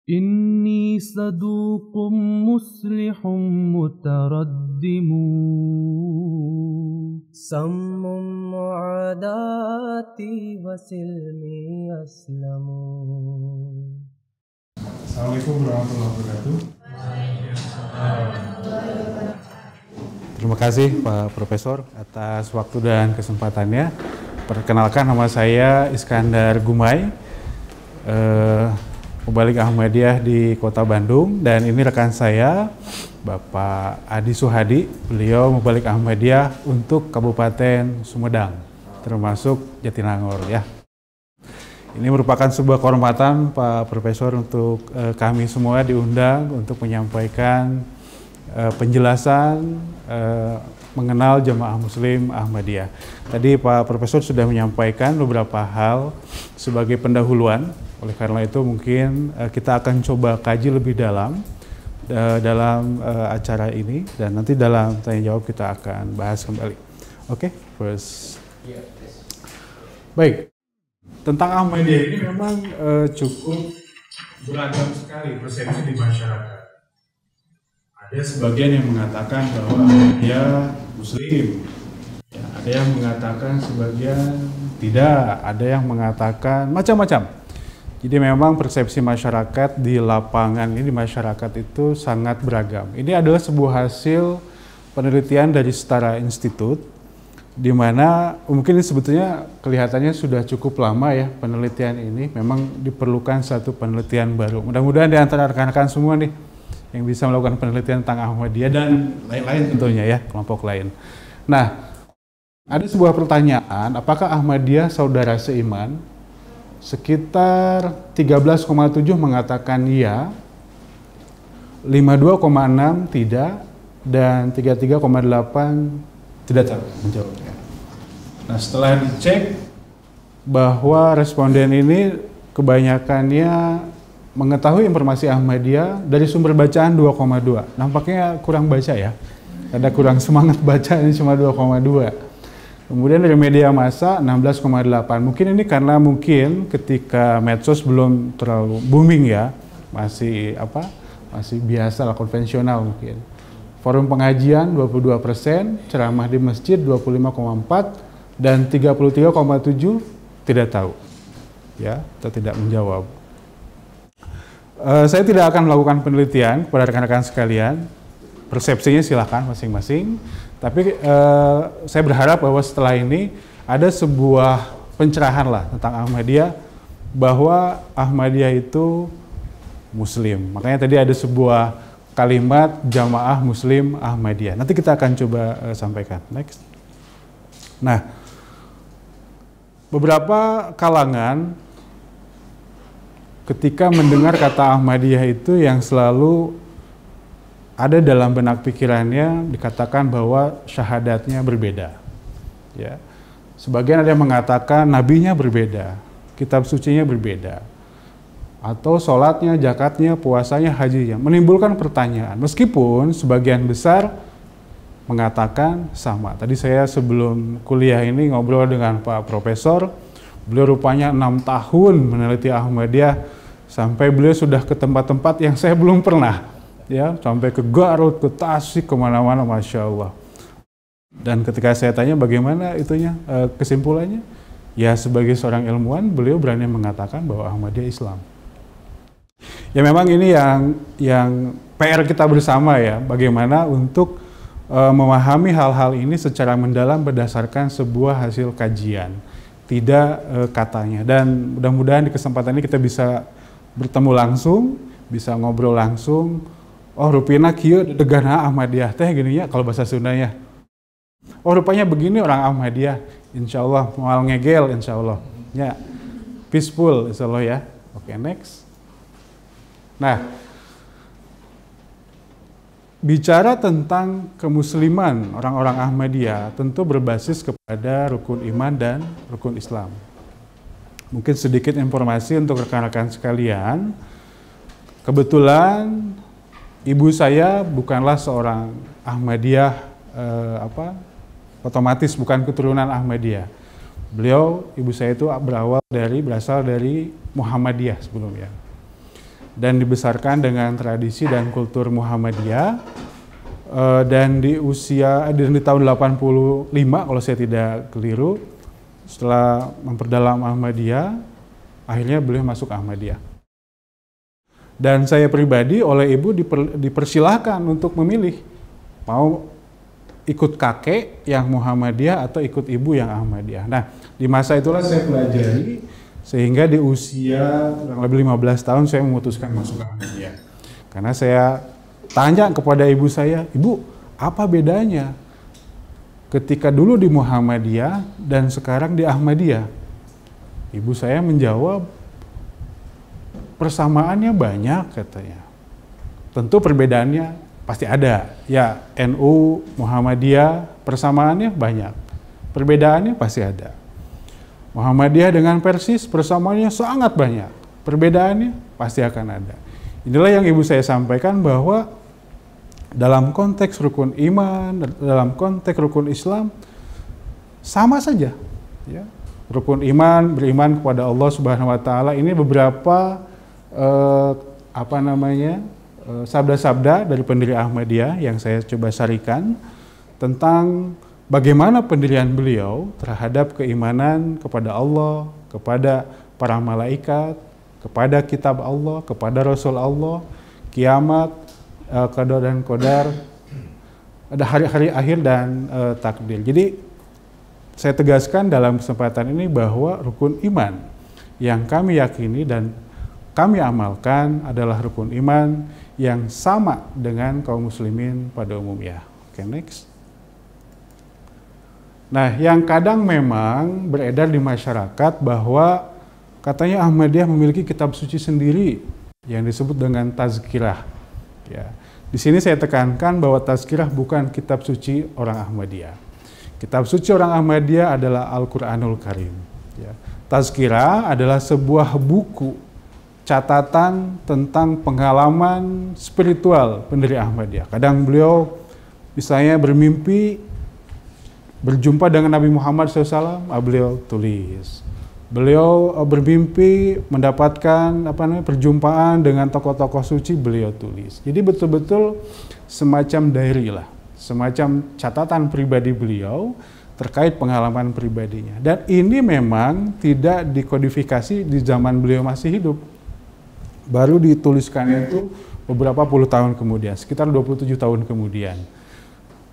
إني صدوق مصلح متردم سم معاداتي وسلمي أسلم. Assalamualaikum warahmatullahi wabarakatuh. Terima kasih Pak Profesor atas waktu dan kesempatannya. Perkenalkan, nama saya Iskandar Gumai, Mubalik Ahmadiyah di Kota Bandung, dan ini rekan saya Bapak Adi Suhadi, beliau Mubalik Ahmadiyah untuk Kabupaten Sumedang, termasuk Jatinangor ya. Ini merupakan sebuah kehormatan Pak Profesor untuk kami semua diundang untuk menyampaikan penjelasan mengenal Jamaah Muslim Ahmadiyah. Tadi Pak Profesor sudah menyampaikan beberapa hal sebagai pendahuluan. Oleh karena itu mungkin kita akan coba kaji lebih dalam dalam acara ini, dan nanti dalam tanya jawab kita akan bahas kembali. Oke, first. Baik, tentang Ahmadiyah ini memang cukup beragam sekali persepsi di masyarakat. Ada sebagian yang mengatakan bahwa Ahmadiyah Muslim, ya, ada yang mengatakan sebagian tidak, ada yang mengatakan macam-macam. Jadi memang persepsi masyarakat di lapangan ini, di masyarakat itu sangat beragam. Ini adalah sebuah hasil penelitian dari Setara Institut, di mana mungkin sebetulnya kelihatannya sudah cukup lama ya penelitian ini. Memang diperlukan satu penelitian baru. Mudah-mudahan di antara rekan-rekan semua nih yang bisa melakukan penelitian tentang Ahmadiyah dan lain-lain tentunya ya, kelompok lain. Nah, ada sebuah pertanyaan, apakah Ahmadiyah saudara seiman? Sekitar 13,7 mengatakan iya, 52,6 tidak, dan 33,8 tidak tahu menjawabnya. Nah, setelah dicek bahwa responden ini kebanyakannya mengetahui informasi Ahmadiyah dari sumber bacaan 2,2. Nampaknya kurang baca ya. Ada kurang semangat baca, ini cuma 2,2. Kemudian dari media massa 16,8. Mungkin ini karena mungkin ketika medsos belum terlalu booming ya. Masih masih biasa lah, konvensional mungkin. Forum pengajian 22%, ceramah di masjid 25,4, dan 33,7 tidak tahu. Ya, atau tidak menjawab. Saya tidak akan melakukan penelitian kepada rekan-rekan sekalian. Persepsinya silahkan masing-masing. Tapi saya berharap bahwa setelah ini ada sebuah pencerahan lah tentang Ahmadiyah, bahwa Ahmadiyah itu Muslim. Makanya tadi ada sebuah kalimat Jamaah Muslim Ahmadiyah. Nanti kita akan coba sampaikan. Next. Nah, beberapa kalangan ketika mendengar kata Ahmadiyah itu yang selalu ada dalam benak pikirannya dikatakan bahwa syahadatnya berbeda. Ya. Sebagian ada yang mengatakan nabinya berbeda, kitab sucinya berbeda, atau sholatnya, zakatnya, puasanya, hajinya. Menimbulkan pertanyaan, meskipun sebagian besar mengatakan sama. Tadi saya sebelum kuliah ini ngobrol dengan Pak Profesor, beliau rupanya 6 tahun meneliti Ahmadiyah, sampai beliau sudah ke tempat-tempat yang saya belum pernah. Ya, sampai ke Garut, ke Tasik, kemana-mana, Masya Allah. Dan ketika saya tanya bagaimana itunya, kesimpulannya, ya sebagai seorang ilmuwan, beliau berani mengatakan bahwa Ahmadiyah Islam. Ya memang ini yang PR kita bersama ya, bagaimana untuk memahami hal-hal ini secara mendalam berdasarkan sebuah hasil kajian, tidak katanya. Dan mudah-mudahan di kesempatan ini kita bisa bertemu langsung, bisa ngobrol langsung. Oh rupina kieu degana Ahmadiyah teh gini ya kalau bahasa Sundanya. Oh rupanya begini orang Ahmadiyah. Insya Allah mau ngegel insya Allah. Ya, peaceful insya Allah ya. Oke, next. Nah, bicara tentang kemusliman orang-orang Ahmadiyah tentu berbasis kepada rukun iman dan rukun Islam. Mungkin sedikit informasi untuk rekan-rekan sekalian. Kebetulan ibu saya bukanlah seorang Ahmadiyah, otomatis bukan keturunan Ahmadiyah. Beliau, ibu saya itu berasal dari Muhammadiyah sebelumnya. dan dibesarkan dengan tradisi dan kultur Muhammadiyah. Dan di tahun 85 kalau saya tidak keliru, setelah memperdalam Ahmadiyah, akhirnya beliau masuk Ahmadiyah. Dan saya pribadi oleh ibu dipersilahkan untuk memilih mau ikut kakek yang Muhammadiyah atau ikut ibu yang Ahmadiyah. Nah, di masa itulah saya pelajari sehingga di usia kurang lebih 15 tahun saya memutuskan masuk Ahmadiyah. Karena saya tanya kepada ibu saya, "Ibu, apa bedanya ketika dulu di Muhammadiyah dan sekarang di Ahmadiyah?" Ibu saya menjawab, "Persamaannya banyak," katanya. Tentu perbedaannya pasti ada. Ya, NU, Muhammadiyah, persamaannya banyak. Perbedaannya pasti ada. Muhammadiyah dengan Persis, persamaannya sangat banyak. Perbedaannya pasti akan ada. Inilah yang ibu saya sampaikan, bahwa dalam konteks rukun iman, dalam konteks rukun Islam, sama saja. Ya. Rukun iman, beriman kepada Allah Subhanahu wa Ta'ala, ini beberapa sabda-sabda dari pendiri Ahmadiyah yang saya coba sarikan tentang bagaimana pendirian beliau terhadap keimanan kepada Allah, kepada para malaikat, kepada kitab Allah, kepada Rasul Allah, kiamat, qada dan qadar, ada hari-hari akhir dan takdir. Jadi saya tegaskan dalam kesempatan ini bahwa rukun iman yang kami yakini dan kami amalkan adalah rukun iman yang sama dengan kaum muslimin pada umumnya. Oke, next. Nah, yang kadang memang beredar di masyarakat bahwa katanya Ahmadiyah memiliki kitab suci sendiri yang disebut dengan tazkirah. Ya. Di sini saya tekankan bahwa tazkirah bukan kitab suci orang Ahmadiyah. Kitab suci orang Ahmadiyah adalah Al-Quranul Karim. Ya. Tazkirah adalah sebuah buku catatan tentang pengalaman spiritual pendiri Ahmadiyah. Kadang beliau misalnya bermimpi berjumpa dengan Nabi Muhammad SAW, beliau tulis. Beliau bermimpi mendapatkan perjumpaan dengan tokoh-tokoh suci, beliau tulis. Jadi betul-betul semacam diary lah, semacam catatan pribadi beliau terkait pengalaman pribadinya. Dan ini memang tidak dikodifikasi di zaman beliau masih hidup. Baru dituliskannya itu beberapa puluh tahun kemudian, sekitar 27 tahun kemudian.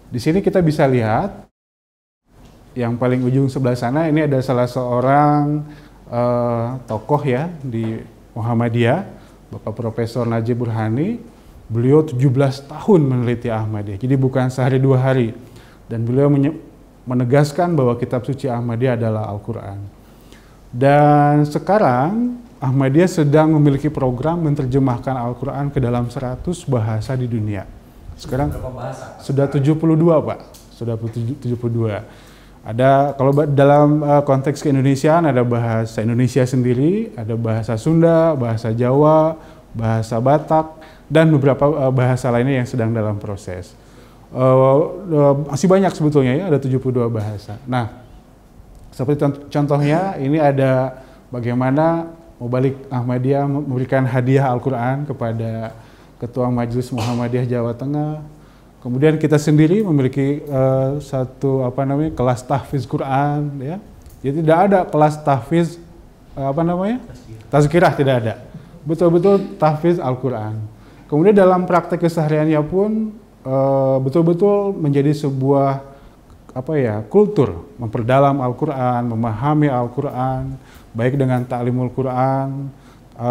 Di sini kita bisa lihat yang paling ujung sebelah sana, ini ada salah seorang tokoh ya di Muhammadiyah, Bapak Profesor Najib Burhani. Beliau 17 tahun meneliti Ahmadiyah, jadi bukan sehari dua hari. Dan beliau menegaskan bahwa kitab suci Ahmadiyah adalah Al-Quran. Dan sekarang Ahmadiyah sedang memiliki program menerjemahkan Al-Quran ke dalam 100 bahasa di dunia. Sekarang sudah 72, Pak. Sudah 72. Ada, kalau dalam konteks keindonesiaan, ada bahasa Indonesia sendiri, ada bahasa Sunda, bahasa Jawa, bahasa Batak, dan beberapa bahasa lainnya yang sedang dalam proses. Masih banyak sebetulnya ya, ada 72 bahasa. Nah, seperti contohnya, ini ada bagaimana Mubalik Ahmadiyah memberikan hadiah Al-Quran kepada Ketua Majelis Muhammadiyah Jawa Tengah. Kemudian kita sendiri memiliki satu kelas tahfiz Quran, ya. Jadi tidak ada kelas tahfiz tazkirah, tidak ada. Betul-betul tahfiz Al-Quran. Kemudian dalam praktek kesehariannya pun betul-betul menjadi sebuah kultur memperdalam Al-Quran, memahami Al-Quran, baik dengan ta'limul Quran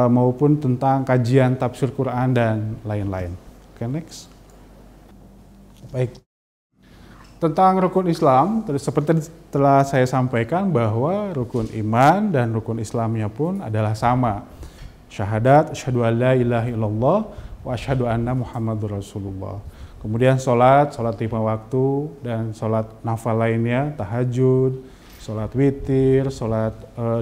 maupun tentang kajian tafsir Quran dan lain-lain. Oke, next. Baik. Tentang rukun Islam, seperti telah saya sampaikan bahwa rukun iman dan rukun Islamnya pun adalah sama. Syahadat, asyhadu an la ilaha illallah wa asyhadu anna Muhammadur Rasulullah. Kemudian sholat 5 waktu, dan sholat nafal lainnya, tahajud, sholat witir, sholat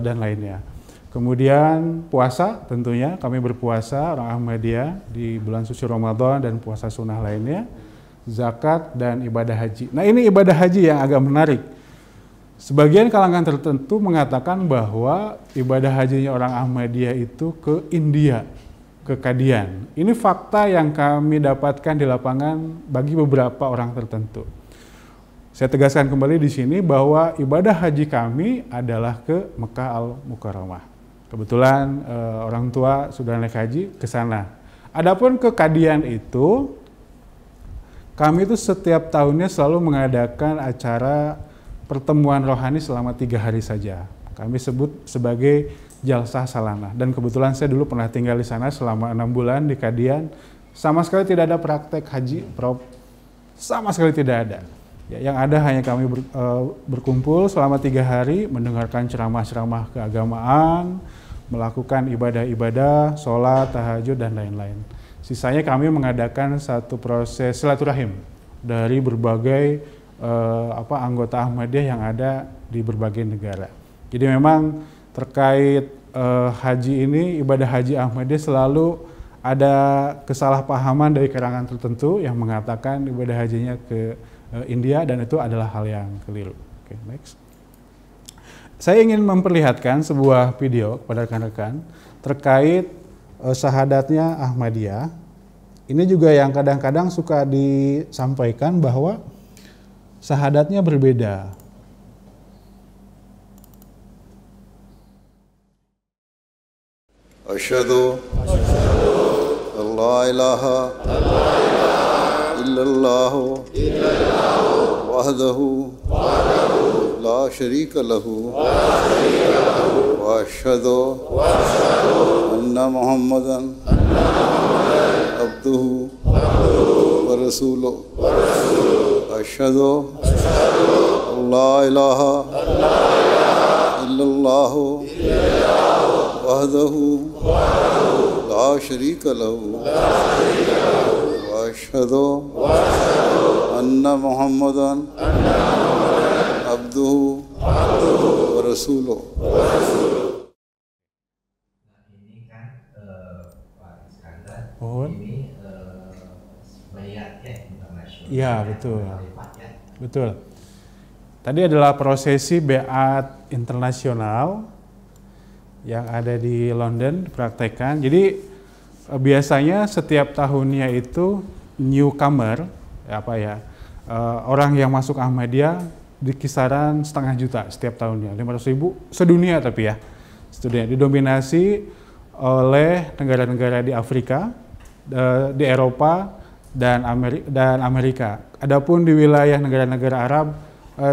dan lainnya. Kemudian puasa, tentunya kami berpuasa, orang Ahmadiyah, di bulan suci Ramadan dan puasa sunnah lainnya. Zakat dan ibadah haji. Nah, ini ibadah haji yang agak menarik. Sebagian kalangan tertentu mengatakan bahwa ibadah hajinya orang Ahmadiyah itu ke India, kekadian. Ini fakta yang kami dapatkan di lapangan bagi beberapa orang tertentu. Saya tegaskan kembali di sini bahwa ibadah haji kami adalah ke Mekah Al-Mukarramah. Kebetulan orang tua sudah naik haji ke sana. Adapun kekadian itu, kami itu setiap tahunnya selalu mengadakan acara pertemuan rohani selama 3 hari saja. Kami sebut sebagai Jalsah Salanah. Dan kebetulan saya dulu pernah tinggal di sana selama 6 bulan di Kadian. Sama sekali tidak ada praktek haji, Prof. Sama sekali tidak ada. Ya, yang ada hanya kami berkumpul selama 3 hari, mendengarkan ceramah-ceramah keagamaan, melakukan ibadah-ibadah, sholat, tahajud, dan lain-lain. Sisanya kami mengadakan satu proses silaturahim dari berbagai anggota Ahmadiyah yang ada di berbagai negara. Jadi memang terkait haji ini, ibadah haji Ahmadiyah selalu ada kesalahpahaman dari kalangan tertentu yang mengatakan ibadah hajinya ke India, dan itu adalah hal yang keliru. Oke, next. Saya ingin memperlihatkan sebuah video kepada rekan-rekan terkait syahadatnya Ahmadiyah. Ini juga yang kadang-kadang suka disampaikan bahwa syahadatnya berbeda. Asyhadu an la ilaha illallah wahdahu la syarika lahu wa asyhadu anna Muhammadan abduhu wa rasuluh. Asyhadu an la ilaha illallah wahdahu la syarika lahu wa asyhadu anna Muhammadan abduhu wa rasuluh. Ini kan Pak Iskandar, Mohon. ini bayat internasional. Iya, betul. Ya. Betul. Tadi adalah prosesi beat internasional yang ada di London dipraktekkan. Jadi biasanya setiap tahunnya itu newcomer, orang yang masuk Ahmadiyah di kisaran 500 juta setiap tahunnya, 500.000 sedunia, tapi ya sedunia, didominasi oleh negara-negara di Afrika, di Eropa dan Amerika. Adapun di wilayah negara-negara Arab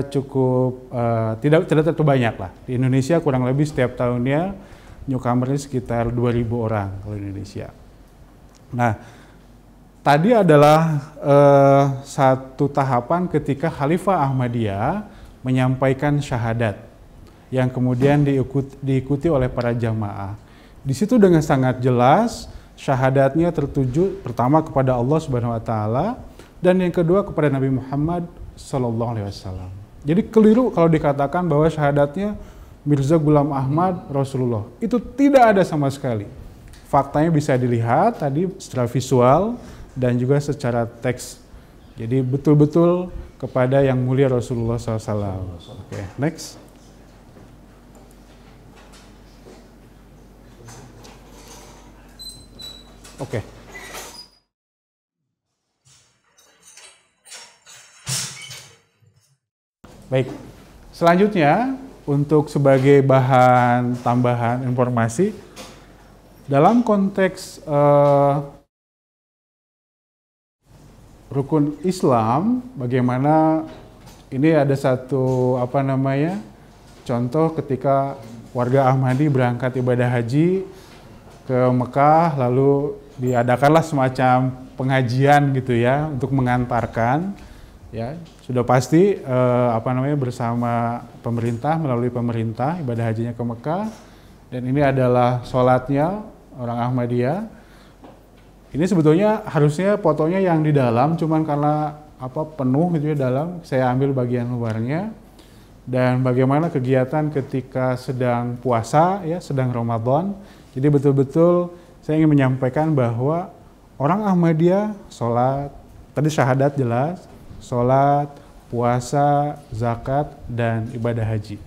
cukup tidak terlalu banyak lah. Di Indonesia kurang lebih setiap tahunnya newcomernya sekitar 2.000 orang kalau di Indonesia. Nah, tadi adalah satu tahapan ketika Khalifah Ahmadiyah menyampaikan syahadat yang kemudian diikuti oleh para jamaah. Di situ dengan sangat jelas syahadatnya tertuju pertama kepada Allah Subhanahu wa taala dan yang kedua kepada Nabi Muhammad Sallallahu Alaihi Wasallam. Jadi keliru kalau dikatakan bahwa syahadatnya Mirza Ghulam Ahmad Rasulullah. Itu tidak ada sama sekali. Faktanya bisa dilihat tadi secara visual dan juga secara teks. Jadi betul-betul kepada yang mulia Rasulullah SAW. Oke, next. Oke. Baik, selanjutnya untuk sebagai bahan tambahan informasi, dalam konteks rukun Islam, bagaimana ini ada satu contoh ketika warga Ahmadi berangkat ibadah haji ke Mekah, lalu diadakanlah semacam pengajian gitu ya untuk mengantarkan. Ya, sudah pasti bersama pemerintah, melalui pemerintah ibadah hajinya ke Mekah, dan ini adalah sholatnya orang Ahmadiyah. Ini sebetulnya harusnya fotonya yang di dalam, cuman karena penuh gitu ya dalam, saya ambil bagian luarnya. Dan bagaimana kegiatan ketika sedang puasa ya, sedang Ramadan. Jadi betul-betul saya ingin menyampaikan bahwa orang Ahmadiyah sholat, tadi syahadat jelas, sholat, puasa, zakat, dan ibadah haji.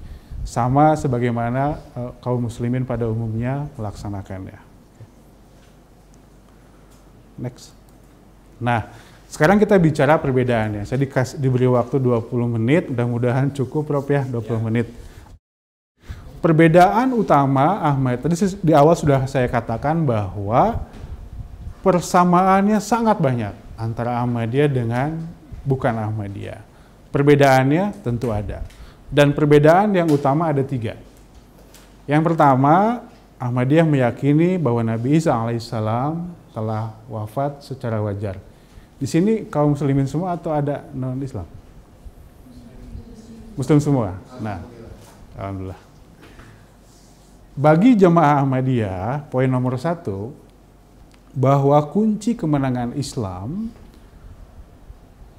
Sama sebagaimana kaum muslimin pada umumnya melaksanakannya. Next. Nah, sekarang kita bicara perbedaannya. Saya diberi waktu 20 menit, mudah-mudahan cukup Prof ya, 20 menit. Perbedaan utama Ahmad, tadi di awal sudah saya katakan bahwa persamaannya sangat banyak antara Ahmadiyah dengan bukan Ahmadiyah. Perbedaannya tentu ada. Dan perbedaan yang utama ada 3. Yang pertama, Ahmadiyah meyakini bahwa Nabi Isa alaihissalam telah wafat secara wajar. Di sini kaum muslimin semua atau ada non-Islam? Muslim semua? Nah, alhamdulillah. Bagi jemaah Ahmadiyah, poin nomor 1, bahwa kunci kemenangan Islam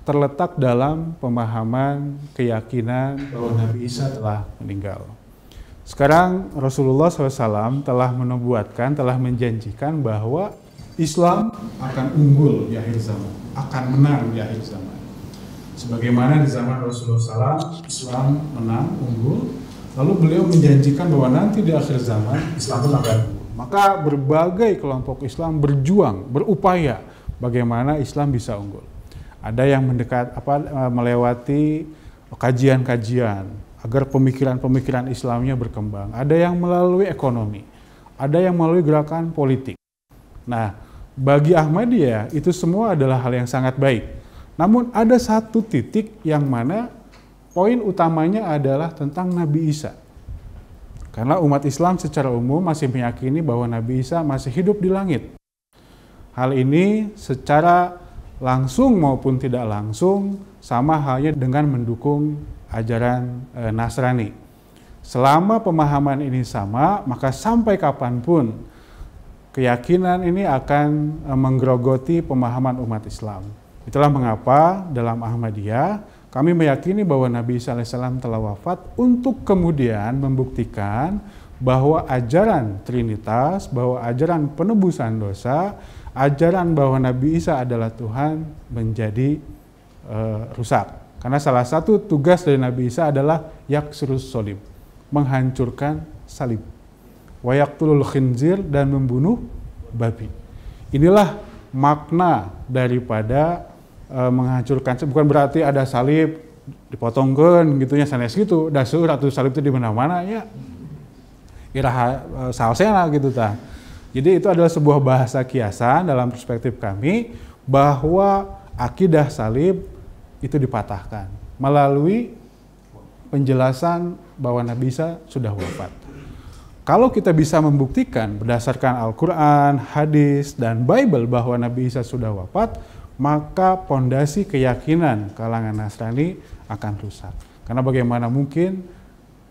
terletak dalam pemahaman, keyakinan bahwa Nabi Isa telah meninggal. Sekarang Rasulullah SAW telah menubuatkan, telah menjanjikan bahwa Islam akan unggul di akhir zaman, akan menang di akhir zaman. Sebagaimana di zaman Rasulullah SAW, Islam menang, unggul, lalu beliau menjanjikan bahwa nanti di akhir zaman Islam pun akan unggul. Maka berbagai kelompok Islam berjuang, berupaya bagaimana Islam bisa unggul. Ada yang melewati kajian-kajian agar pemikiran-pemikiran Islamnya berkembang. Ada yang melalui ekonomi, ada yang melalui gerakan politik. Nah, bagi Ahmadiyah itu semua adalah hal yang sangat baik. Namun ada satu titik yang mana poin utamanya adalah tentang Nabi Isa. Karena umat Islam secara umum masih meyakini bahwa Nabi Isa masih hidup di langit. Hal ini secara langsung maupun tidak langsung sama halnya dengan mendukung ajaran Nasrani. Selama pemahaman ini sama, maka sampai kapanpun keyakinan ini akan menggerogoti pemahaman umat Islam. Itulah mengapa dalam Ahmadiyah kami meyakini bahwa Nabi Isa alaihissalam telah wafat untuk kemudian membuktikan bahwa ajaran Trinitas, bahwa ajaran penebusan dosa, ajaran bahwa Nabi Isa adalah Tuhan menjadi rusak. Karena salah satu tugas dari Nabi Isa adalah yaksurus solib, menghancurkan salib. Wa yaqtulul khinzir, dan membunuh babi. Inilah makna daripada menghancurkan, bukan berarti ada salib dipotongkan gitunya sanes gitu, dasar atau salib itu di mana-mana ya. Iraha salsena gitu ta. Jadi itu adalah sebuah bahasa kiasan dalam perspektif kami bahwa akidah salib itu dipatahkan melalui penjelasan bahwa Nabi Isa sudah wafat. Kalau kita bisa membuktikan berdasarkan Al-Quran, hadis, dan Bible bahwa Nabi Isa sudah wafat, maka pondasi keyakinan kalangan Nasrani akan rusak. Karena bagaimana mungkin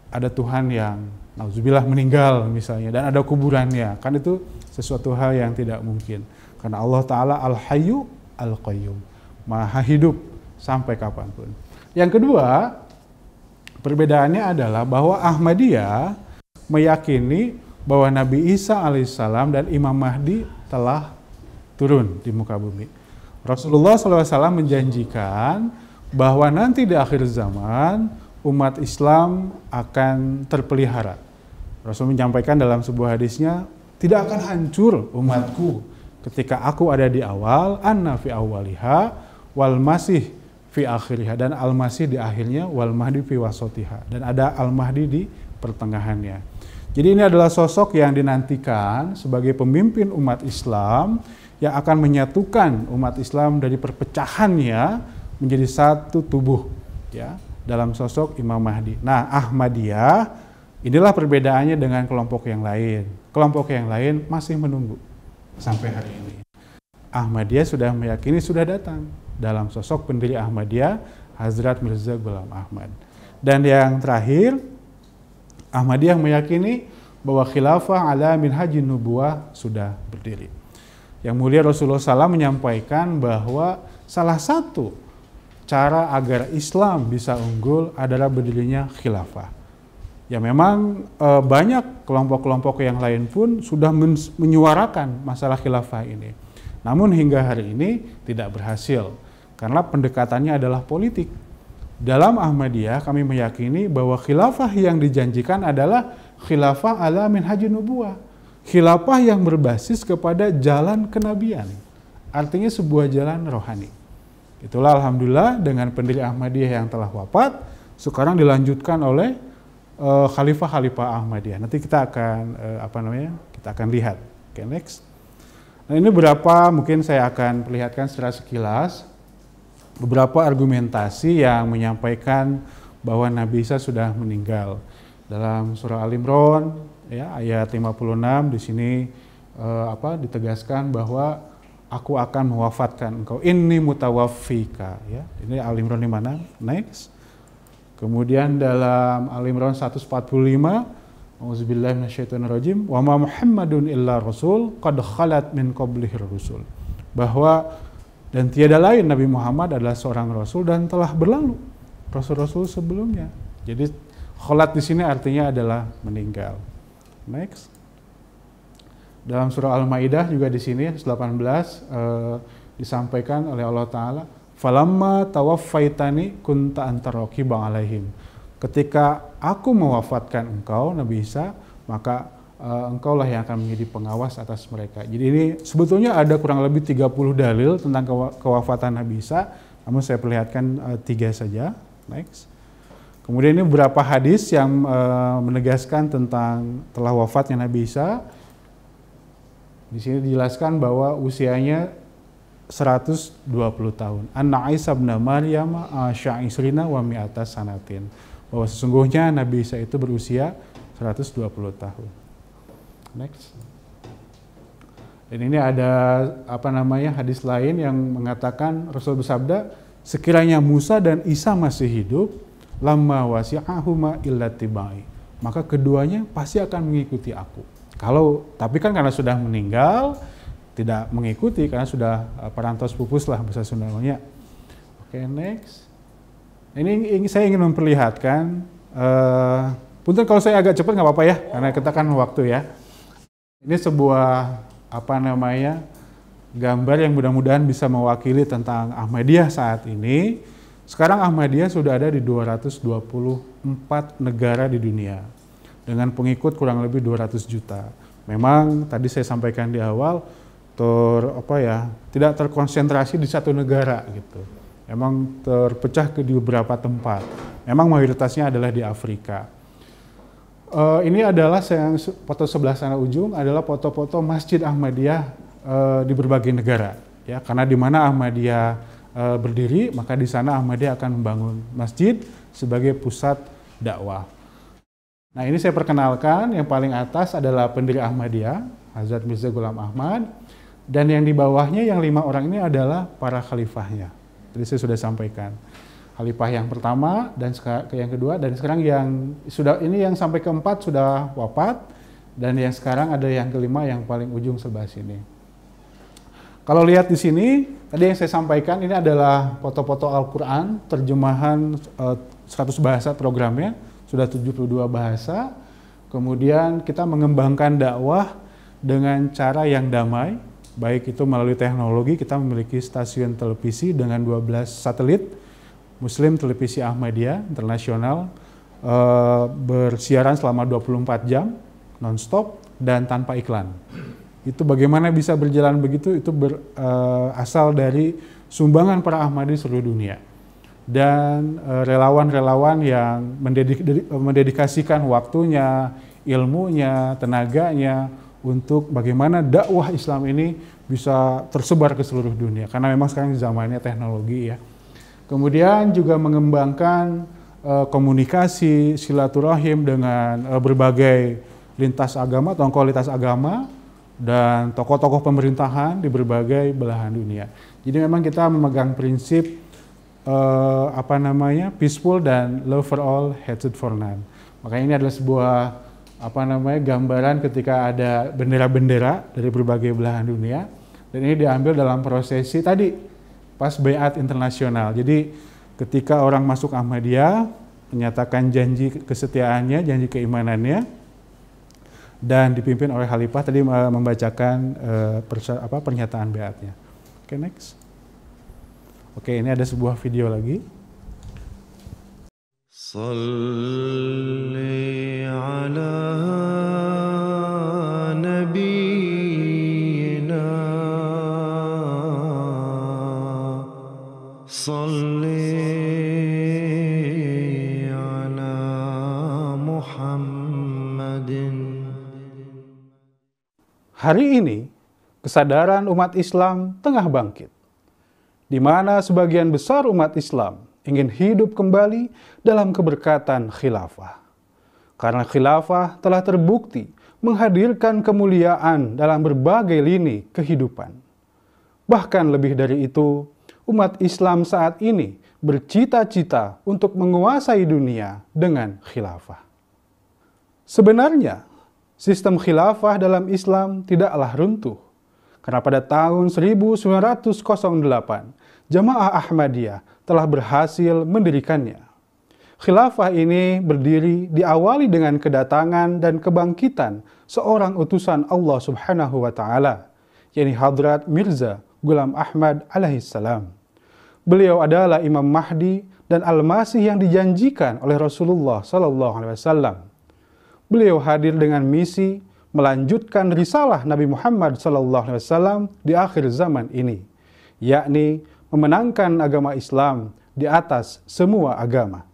ada Tuhan yang nauzubillah meninggal misalnya, dan ada kuburannya, kan itu sesuatu hal yang tidak mungkin. Karena Allah Ta'ala Al-Hayyu Al-Qayyum, Maha hidup sampai kapanpun. Yang kedua, perbedaannya adalah bahwa Ahmadiyah meyakini bahwa Nabi Isa alaihissalam dan Imam Mahdi telah turun di muka bumi. Rasulullah SAW menjanjikan bahwa nanti di akhir zaman umat Islam akan terpelihara. Rasul menyampaikan dalam sebuah hadisnya, tidak akan hancur umatku ketika aku ada di awal, anna fi awwaliha, wal masih fi akhiriha, dan al-masih di akhirnya, wal mahdi fi wasotiha, dan ada al-mahdi di pertengahannya. Jadi ini adalah sosok yang dinantikan sebagai pemimpin umat Islam yang akan menyatukan umat Islam dari perpecahannya menjadi satu tubuh ya dalam sosok Imam Mahdi. Nah, Ahmadiyah inilah perbedaannya dengan kelompok yang lain. Kelompok yang lain masih menunggu sampai hari ini. Ahmadiyah sudah meyakini sudah datang dalam sosok pendiri Ahmadiyah, Hazrat Mirza Ghulam Ahmad. Dan yang terakhir, Ahmadiyah meyakini bahwa khilafah ala minhajin nubuwah sudah berdiri. Yang mulia Rasulullah SAW menyampaikan bahwa salah satu cara agar Islam bisa unggul adalah berdirinya khilafah. Ya memang banyak kelompok-kelompok yang lain pun sudah menyuarakan masalah khilafah ini. Namun hingga hari ini tidak berhasil karena pendekatannya adalah politik. Dalam Ahmadiyah kami meyakini bahwa khilafah yang dijanjikan adalah khilafah ala minhajin nubuwah. Khilafah yang berbasis kepada jalan kenabian. artinya sebuah jalan rohani. Itulah alhamdulillah dengan pendiri Ahmadiyah yang telah wafat, sekarang dilanjutkan oleh khalifah-khalifah Ahmadiyah. Nanti kita akan kita akan lihat. Oke, next. Nah, ini beberapa mungkin saya akan perlihatkan secara sekilas beberapa argumentasi yang menyampaikan bahwa Nabi Isa sudah meninggal. Dalam surah Al-Imran ya ayat 56 di sini ditegaskan bahwa aku akan mewafatkan engkau, inni mutawaffika ya. Ini Al-Imran di mana? Next. Kemudian dalam Al-Imran 145, auzubillahi minasyaitonirrajim, wa ma Muhammadun illa rasul qad khalat min qablihir rusul. Bahwa dan tiada lain Nabi Muhammad adalah seorang rasul dan telah berlalu rasul-rasul sebelumnya. Jadi khalat di sini artinya adalah meninggal. Next. Dalam surah Al-Maidah juga di sini 18 disampaikan oleh Allah Ta'ala, falamma tawaffaitani kunta anta raqiban alaihim. Ketika aku mewafatkan engkau Nabi Isa, maka engkaulah yang akan menjadi pengawas atas mereka. Jadi ini sebetulnya ada kurang lebih 30 dalil tentang kewafatan Nabi Isa, namun saya perlihatkan 3 saja. Next. Kemudian ini beberapa hadis yang menegaskan tentang telah wafatnya Nabi Isa. Di sini dijelaskan bahwa usianya 120 tahun. Anna Isa bin Maryam sya'isrina wa mi'ata sanatin. Bahwa sesungguhnya Nabi Isa itu berusia 120 tahun. Next. Dan ini ada hadis lain yang mengatakan Rasul bersabda, sekiranya Musa dan Isa masih hidup, lamma wasi'ahuma illa tibai. Maka keduanya pasti akan mengikuti aku. Tapi kan karena sudah meninggal, tidak mengikuti karena sudah parantos pupus lah bahasa Sundanya. Oke, next. Ini saya ingin memperlihatkan, punten kalau saya agak cepat nggak apa-apa ya, karena kita kan waktu ya. Ini sebuah gambar yang mudah-mudahan bisa mewakili tentang Ahmadiyah saat ini. Sekarang Ahmadiyah sudah ada di 224 negara di dunia dengan pengikut kurang lebih 200 juta. Memang tadi saya sampaikan di awal, tidak terkonsentrasi di satu negara gitu. Memang terpecah di beberapa tempat. Memang mayoritasnya adalah di Afrika. Ini adalah foto sebelah sana ujung adalah foto-foto Masjid Ahmadiyah di berbagai negara. Ya, karena di mana Ahmadiyah berdiri, maka di sana Ahmadiyah akan membangun masjid sebagai pusat dakwah. Nah, ini saya perkenalkan, yang paling atas adalah pendiri Ahmadiyah, Hazrat Mirza Ghulam Ahmad. Dan yang di bawahnya, yang 5 orang ini adalah para khalifahnya. Tadi saya sudah sampaikan. Khalifah yang pertama, dan yang kedua, dan sekarang yang sampai keempat sudah wafat, dan yang sekarang ada yang kelima yang paling ujung sebelah sini. Kalau lihat di sini, tadi yang saya sampaikan, ini adalah foto-foto Al-Quran, terjemahan 100 bahasa programnya, sudah 72 bahasa. Kemudian kita mengembangkan dakwah dengan cara yang damai, baik itu melalui teknologi. Kita memiliki stasiun televisi dengan 12 satelit, Muslim Televisi Ahmadiyah Internasional, bersiaran selama 24 jam, non-stop, dan tanpa iklan. Itu bagaimana bisa berjalan begitu, itu berasal dari sumbangan para Ahmadi seluruh dunia. Dan relawan-relawan yang mendedikasikan waktunya, ilmunya, tenaganya, untuk bagaimana dakwah Islam ini bisa tersebar ke seluruh dunia. Karena memang sekarang zamannya teknologi ya. Kemudian juga mengembangkan komunikasi, silaturahim dengan berbagai lintas agama, kualitas agama, dan tokoh-tokoh pemerintahan di berbagai belahan dunia. Jadi memang kita memegang prinsip peaceful dan love for all, hatred for none. Makanya ini adalah sebuah gambaran ketika ada bendera-bendera dari berbagai belahan dunia, dan ini diambil dalam prosesi tadi pas Baiat internasional. Jadi ketika orang masuk Ahmadiyah menyatakan janji kesetiaannya, janji keimanannya, dan dipimpin oleh Khalifah tadi membacakan pernyataan baiatnya. Oke, next. Oke, ini ada sebuah video lagi. Salli ala nabiyyina صل على محمد. Hari ini, kesadaran umat Islam tengah bangkit, di mana sebagian besar umat Islam ingin hidup kembali dalam keberkatan khilafah. Karena khilafah telah terbukti menghadirkan kemuliaan dalam berbagai lini kehidupan. Bahkan lebih dari itu, umat Islam saat ini bercita-cita untuk menguasai dunia dengan khilafah. Sebenarnya, sistem khilafah dalam Islam tidaklah runtuh, karena pada tahun 1908, Jamaah Ahmadiyah telah berhasil mendirikannya. Khilafah ini berdiri diawali dengan kedatangan dan kebangkitan seorang utusan Allah Subhanahu wa Ta'ala, yakni Hadrat Mirza Ghulam Ahmad alaihissalam. Beliau adalah Imam Mahdi dan Al-Masih yang dijanjikan oleh Rasulullah sallallahu alaihi wasallam. Beliau hadir dengan misi melanjutkan risalah Nabi Muhammad sallallahu alaihi wasallam di akhir zaman ini, yakni memenangkan agama Islam di atas semua agama.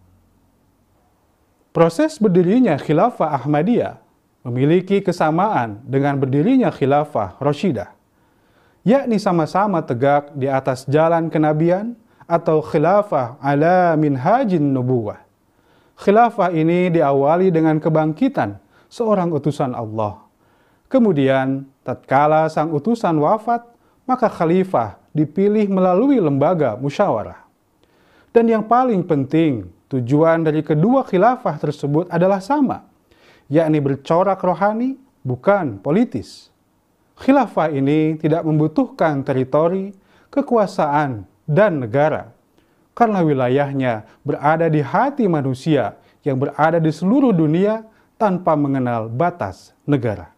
Proses berdirinya Khilafah Ahmadiyah memiliki kesamaan dengan berdirinya Khilafah Rashidah, yakni sama-sama tegak di atas jalan kenabian atau khilafah ala minhajin nubuwah. Khilafah ini diawali dengan kebangkitan seorang utusan Allah. Kemudian, tatkala sang utusan wafat, maka khalifah dipilih melalui lembaga musyawarah. Dan yang paling penting, tujuan dari kedua khilafah tersebut adalah sama, yakni bercorak rohani, bukan politis. Khilafah ini tidak membutuhkan teritori, kekuasaan, dan negara, karena wilayahnya berada di hati manusia yang berada di seluruh dunia tanpa mengenal batas negara.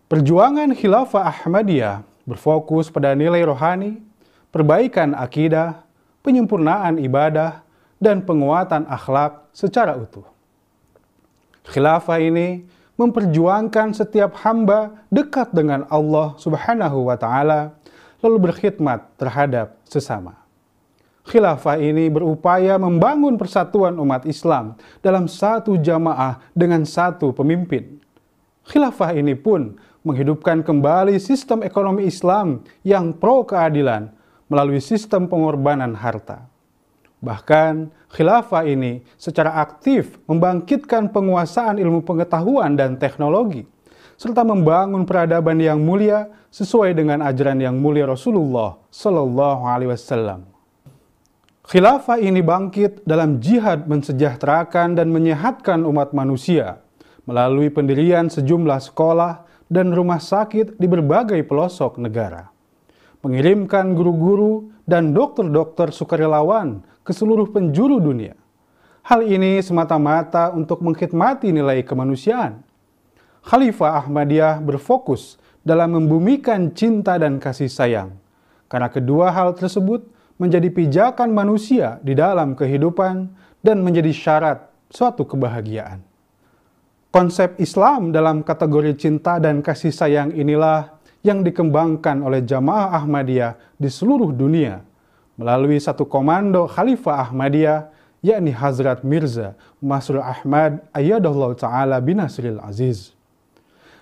Perjuangan Khilafah Ahmadiyah berfokus pada nilai rohani, perbaikan akidah, penyempurnaan ibadah, dan penguatan akhlak secara utuh. Khilafah ini memperjuangkan setiap hamba dekat dengan Allah Subhanahu wa Ta'ala, lalu berkhidmat terhadap sesama. Khilafah ini berupaya membangun persatuan umat Islam dalam satu jamaah dengan satu pemimpin. Khilafah ini pun menghidupkan kembali sistem ekonomi Islam yang pro keadilan melalui sistem pengorbanan harta. Bahkan, khilafah ini secara aktif membangkitkan penguasaan ilmu pengetahuan dan teknologi, serta membangun peradaban yang mulia sesuai dengan ajaran yang mulia Rasulullah Sallallahu Alaihi Wasallam. Khilafah ini bangkit dalam jihad mensejahterakan dan menyehatkan umat manusia melalui pendirian sejumlah sekolah dan rumah sakit di berbagai pelosok negara, mengirimkan guru-guru dan dokter-dokter sukarelawan ke seluruh penjuru dunia. Hal ini semata-mata untuk mengkhidmati nilai kemanusiaan. Khalifah Ahmadiyah berfokus dalam membumikan cinta dan kasih sayang, karena kedua hal tersebut menjadi pijakan manusia di dalam kehidupan dan menjadi syarat suatu kebahagiaan. Konsep Islam dalam kategori cinta dan kasih sayang inilah yang dikembangkan oleh Jamaah Ahmadiyah di seluruh dunia melalui satu komando Khalifah Ahmadiyah, yakni Hazrat Mirza Masroor Ahmad Ayyadahullah Ta'ala binasril aziz.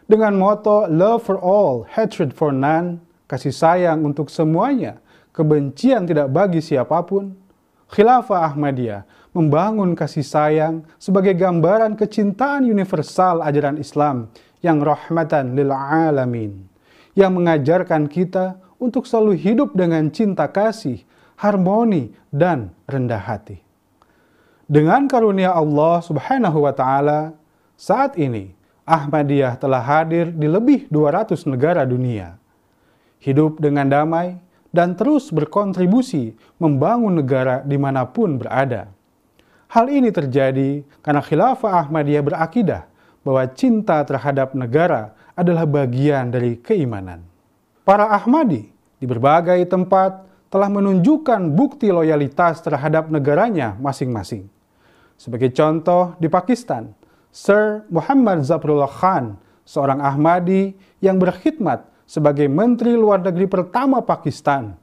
Dengan moto Love for all, hatred for none, kasih sayang untuk semuanya, kebencian tidak bagi siapapun, Khilafah Ahmadiyah membangun kasih sayang sebagai gambaran kecintaan universal ajaran Islam yang rahmatan lil alamin, yang mengajarkan kita untuk selalu hidup dengan cinta kasih, harmoni, dan rendah hati. Dengan karunia Allah Subhanahu wa Ta'ala, saat ini Ahmadiyah telah hadir di lebih 200 negara dunia, hidup dengan damai, dan terus berkontribusi membangun negara dimanapun berada. Hal ini terjadi karena Khilafah Ahmadiyah berakidah bahwa cinta terhadap negara adalah bagian dari keimanan. Para Ahmadi di berbagai tempat telah menunjukkan bukti loyalitas terhadap negaranya masing-masing. Sebagai contoh, di Pakistan, Sir Muhammad Zafrullah Khan, seorang Ahmadi yang berkhidmat sebagai Menteri Luar Negeri pertama Pakistan,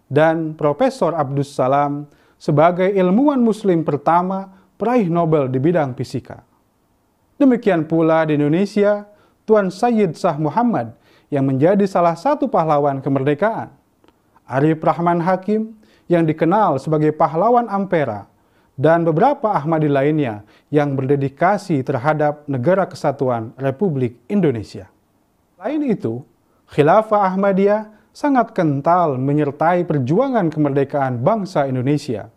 dan Profesor Abdus Salam sebagai ilmuwan muslim pertama peraih Nobel di bidang fisika. Demikian pula di Indonesia, Tuan Sayyid Shah Muhammad yang menjadi salah satu pahlawan kemerdekaan. Arif Rahman Hakim yang dikenal sebagai pahlawan Ampera, dan beberapa Ahmadi lainnya yang berdedikasi terhadap Negara Kesatuan Republik Indonesia. Selain itu, Khilafah Ahmadiyah sangat kental menyertai perjuangan kemerdekaan bangsa Indonesia.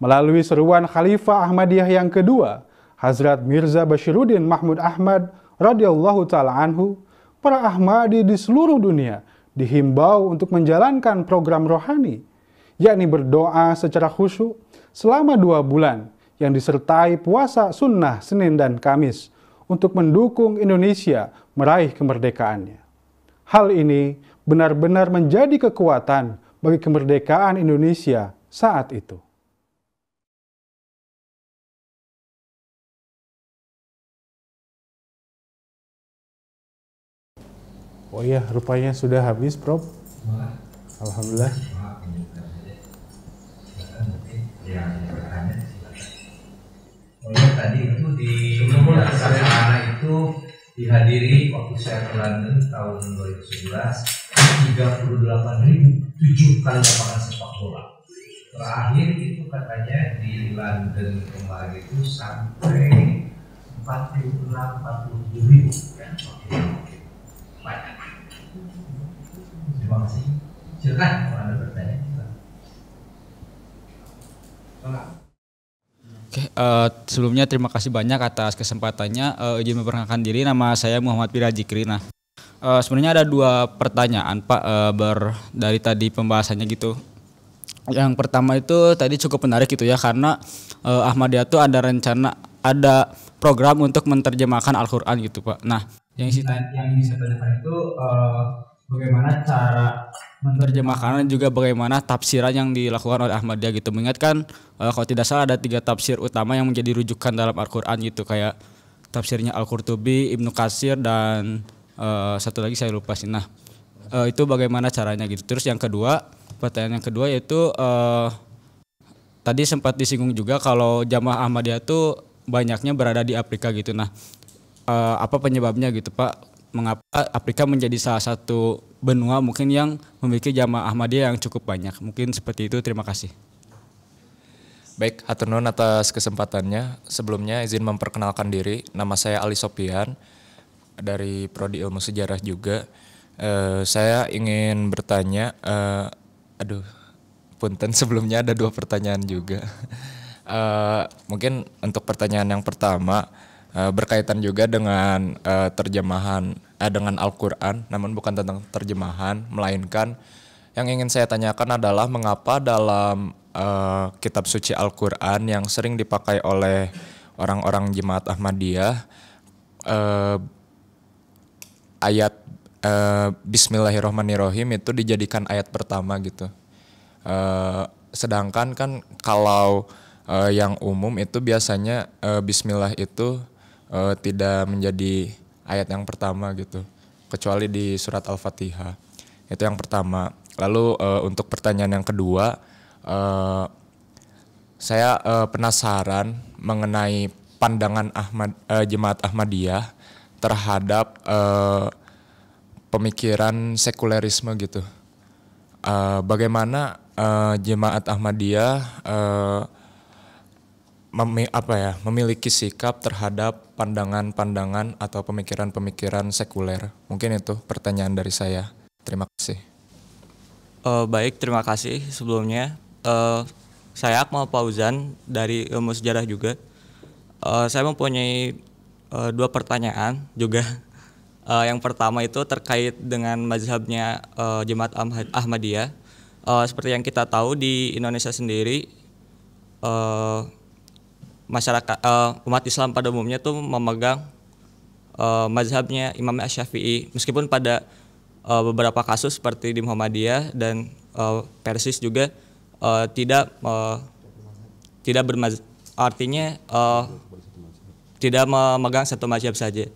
Melalui seruan Khalifah Ahmadiyah yang kedua, Hazrat Mirza Bashiruddin Mahmud Ahmad radhiyallahu ta'ala anhu, para Ahmadi di seluruh dunia dihimbau untuk menjalankan program rohani, yakni berdoa secara khusyuk selama 2 bulan yang disertai puasa sunnah Senin dan Kamis untuk mendukung Indonesia meraih kemerdekaannya. Hal ini benar-benar menjadi kekuatan bagi kemerdekaan Indonesia saat itu. Oh iya, rupanya sudah habis, Prof. Alhamdulillah. Tadi itu di acara itu dihadiri waktu saya ke London tahun 2011 38.007 kali lapangan sepak bola. Terakhir itu katanya di London kemarin itu sampai 46-47.000 ya. Banyak. Terima kasih. Silakan kalau Anda bertanya. Oke, sebelumnya terima kasih banyak atas kesempatannya. Izin memperkenalkan diri, nama saya Muhammad Pira Jikri. Nah, sebenarnya ada 2 pertanyaan Pak dari tadi pembahasannya gitu. Yang pertama itu tadi cukup menarik gitu ya, karena Ahmadiyah itu ada rencana, ada program untuk menerjemahkan Al-Quran gitu Pak. Nah, yang ingin saya tanyakan itu bagaimana cara menerjemahkan dan juga bagaimana tafsiran yang dilakukan oleh Ahmadiyah gitu. Mengingatkan kalau tidak salah ada 3 tafsir utama yang menjadi rujukan dalam Al-Quran gitu, kayak tafsirnya Al-Qurtubi, Ibnu Katsir, dan satu lagi saya lupa sih. Nah, itu bagaimana caranya gitu. Terus yang kedua, pertanyaan yang kedua yaitu tadi sempat disinggung juga kalau jamaah Ahmadiyah itu banyaknya berada di Afrika gitu. Nah, apa penyebabnya gitu Pak? Mengapa Afrika menjadi salah satu benua mungkin yang memiliki jamaah Ahmadiyah yang cukup banyak? Mungkin seperti itu, terima kasih. Baik, hatur nuhun atas kesempatannya. Sebelumnya izin memperkenalkan diri, nama saya Ali Sopian dari Prodi Ilmu Sejarah juga. Saya ingin bertanya, punten sebelumnya ada 2 pertanyaan juga. Mungkin untuk pertanyaan yang pertama, berkaitan juga dengan terjemahan dengan Al-Quran, namun bukan tentang terjemahan, melainkan yang ingin saya tanyakan adalah mengapa dalam kitab suci Al-Quran yang sering dipakai oleh orang-orang jemaat Ahmadiyah ayat Bismillahirrahmanirrahim itu dijadikan ayat pertama gitu, sedangkan kan kalau yang umum itu biasanya Bismillah itu tidak menjadi ayat yang pertama gitu, kecuali di surat Al-Fatihah. Itu yang pertama. Lalu untuk pertanyaan yang kedua, saya penasaran mengenai pandangan jemaat Ahmadiyah terhadap pemikiran sekulerisme gitu. Bagaimana jemaat Ahmadiyah memiliki sikap terhadap pandangan-pandangan atau pemikiran-pemikiran sekuler. Mungkin itu pertanyaan dari saya. Terima kasih. Baik, terima kasih sebelumnya. Saya Akmal Fauzan dari Ilmu Sejarah juga. Saya mempunyai 2 pertanyaan juga. Yang pertama itu terkait dengan mazhabnya Jemaat Ahmadiyah. Seperti yang kita tahu di Indonesia sendiri, masyarakat umat Islam pada umumnya tuh memegang mazhabnya Imam Asy-Syafi'i, meskipun pada beberapa kasus seperti di Muhammadiyah dan Persis juga tidak tidak memegang satu mazhab saja.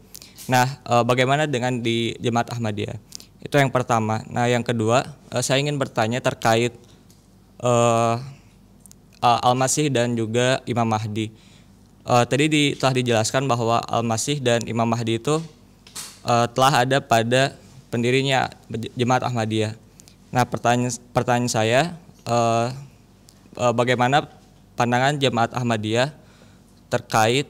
Nah, bagaimana dengan di Jemaat Ahmadiyah? Itu yang pertama. Nah, yang kedua, saya ingin bertanya terkait Al-Masih dan juga Imam Mahdi. Tadi telah dijelaskan bahwa Al-Masih dan Imam Mahdi itu telah ada pada pendirinya Jemaat Ahmadiyah. Nah, pertanyaan saya, bagaimana pandangan Jemaat Ahmadiyah terkait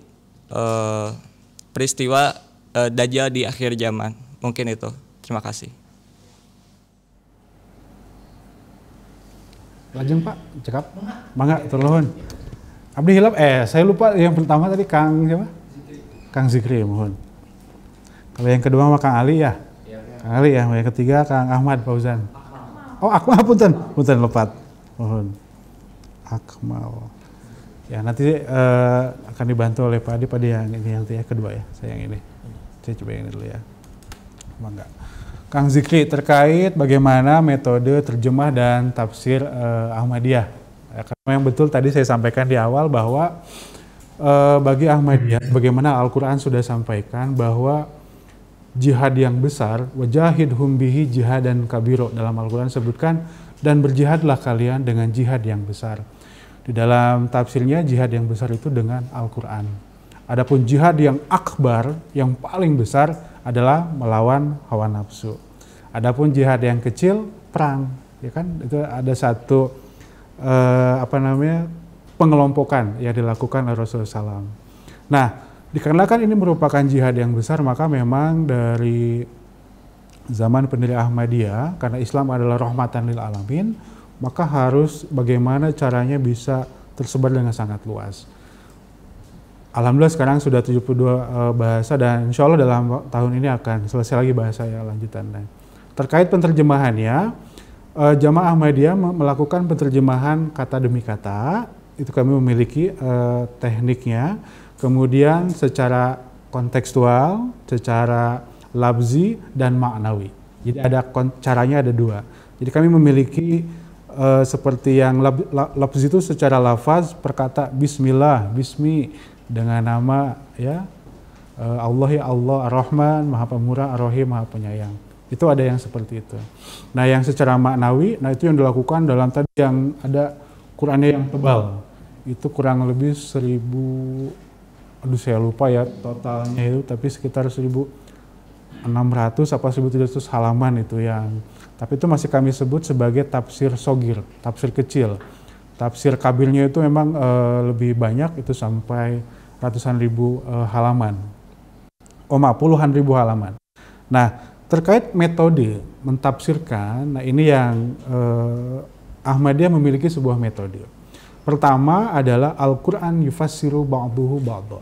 peristiwa Dajjal di akhir zaman? Mungkin itu. Terima kasih. Lajeng Pak, cekap. Mangga, turun. Abdi hilap, saya lupa yang pertama tadi Kang siapa? Kang Zikri, mohon. Kalau yang kedua mah Kang Ali ya? Kang Ali ya, yang ketiga Kang Ahmad Fauzan. Oh, Akmal, punten lepat. Mohon. Akmal. Ya, nanti akan dibantu oleh Pak Adi yang ini yang kedua ya, saya yang ini. Saya coba yang ini dulu ya. Mangga. Kang Zikri, terkait bagaimana metode terjemah dan tafsir Ahmadiyah. Ya, karena yang betul tadi saya sampaikan di awal bahwa bagi Ahmadiyah, bagaimana Al-Quran sudah sampaikan bahwa jihad yang besar, wajahidhum bihi jihadan kabiro, dalam Al-Quran sebutkan, dan berjihadlah kalian dengan jihad yang besar. Di dalam tafsirnya jihad yang besar itu dengan Al-Quran. Adapun jihad yang akbar, yang paling besar adalah melawan hawa nafsu. Adapun jihad yang kecil, perang, ya kan? Itu ada satu pengelompokan yang dilakukan oleh Rasulullah SAW. Nah, dikarenakan ini merupakan jihad yang besar, maka memang dari zaman pendiri Ahmadiyah, karena Islam adalah rahmatan lil alamin, maka harus bagaimana caranya bisa tersebar dengan sangat luas. Alhamdulillah sekarang sudah 72 bahasa dan insya Allah dalam tahun ini akan selesai lagi bahasa ya lanjutannya. Terkait penerjemahannya, Jamaah Ahmadiyah melakukan penerjemahan kata demi kata, itu kami memiliki tekniknya, kemudian secara kontekstual, secara lafzi dan maknawi. Jadi ada caranya ada dua. Jadi kami memiliki seperti yang lafzi itu secara lafaz perkata Bismillah, Bismi, dengan nama ya Allah ya Allah Ar-Rahman, Maha Pemurah, Ar-Rahim, Maha Penyayang. Itu ada yang seperti itu. Nah, yang secara maknawi, nah itu yang dilakukan dalam tadi yang ada Qur'annya yang tebal. Itu kurang lebih 1000, aduh saya lupa ya totalnya itu, tapi sekitar 1600 apa 1700 halaman itu yang, tapi itu masih kami sebut sebagai tafsir sogir, tafsir kecil. Tafsir kabirnya itu memang lebih banyak, itu sampai ratusan ribu halaman. Puluhan ribu halaman. Nah, terkait metode mentafsirkan, nah ini yang Ahmadiyah memiliki sebuah metode. Pertama adalah Al-Quran yufassiru ba'duhu ba'dha.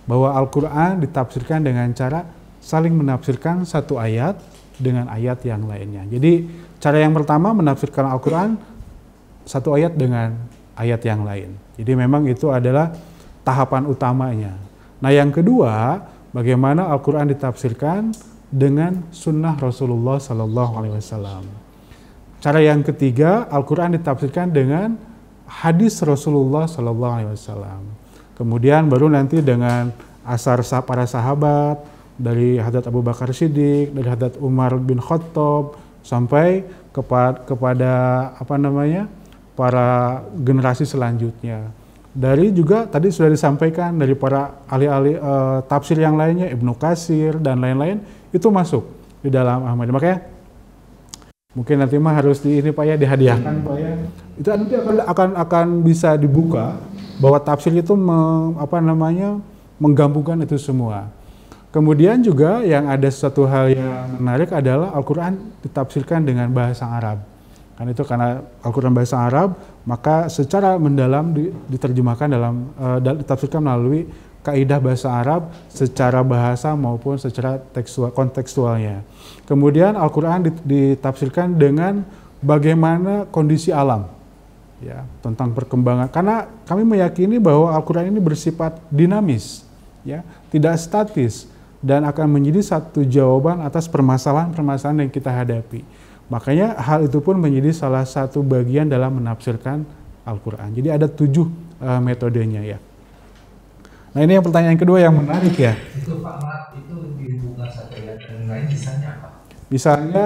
Bahwa Al-Quran ditafsirkan dengan cara saling menafsirkan satu ayat dengan ayat yang lainnya. Jadi cara yang pertama menafsirkan Al-Quran satu ayat dengan ayat yang lain. Jadi memang itu adalah tahapan utamanya. Nah, yang kedua, bagaimana Al-Quran ditafsirkan dengan sunnah Rasulullah SAW. Cara yang ketiga, Al-Quran ditafsirkan dengan hadis Rasulullah SAW. Kemudian baru nanti dengan asar para sahabat, dari Hadrat Abu Bakar Siddiq, dari Hadrat Umar bin Khattab, sampai kepada para generasi selanjutnya. Dari juga tadi sudah disampaikan dari para ahli-ahli tafsir yang lainnya, Ibnu Katsir dan lain-lain, itu masuk di dalam Ahmadiyah. Makanya mungkin nanti mah harus dihadiahkan Pak ya. Itu nanti akan bisa dibuka bahwa tafsir itu menggabungkan itu semua. Kemudian juga yang ada satu hal yang menarik adalah Al-Quran ditafsirkan dengan bahasa Arab. Karena Al-Quran bahasa Arab, maka secara mendalam diterjemahkan ditafsirkan melalui kaidah bahasa Arab secara bahasa maupun secara kontekstualnya. Kemudian Al-Quran ditafsirkan dengan bagaimana kondisi alam, ya, tentang perkembangan. Karena kami meyakini bahwa Al-Quran ini bersifat dinamis, ya, tidak statis, dan akan menjadi satu jawaban atas permasalahan-permasalahan yang kita hadapi. Makanya hal itu pun menjadi salah satu bagian dalam menafsirkan Al-Quran. Jadi ada 7 metodenya ya. Nah, ini yang pertanyaan kedua yang menarik ya. Itu Pak Mat, itu dihubungkan satu ayat dengan lain, misalnya apa? Misalnya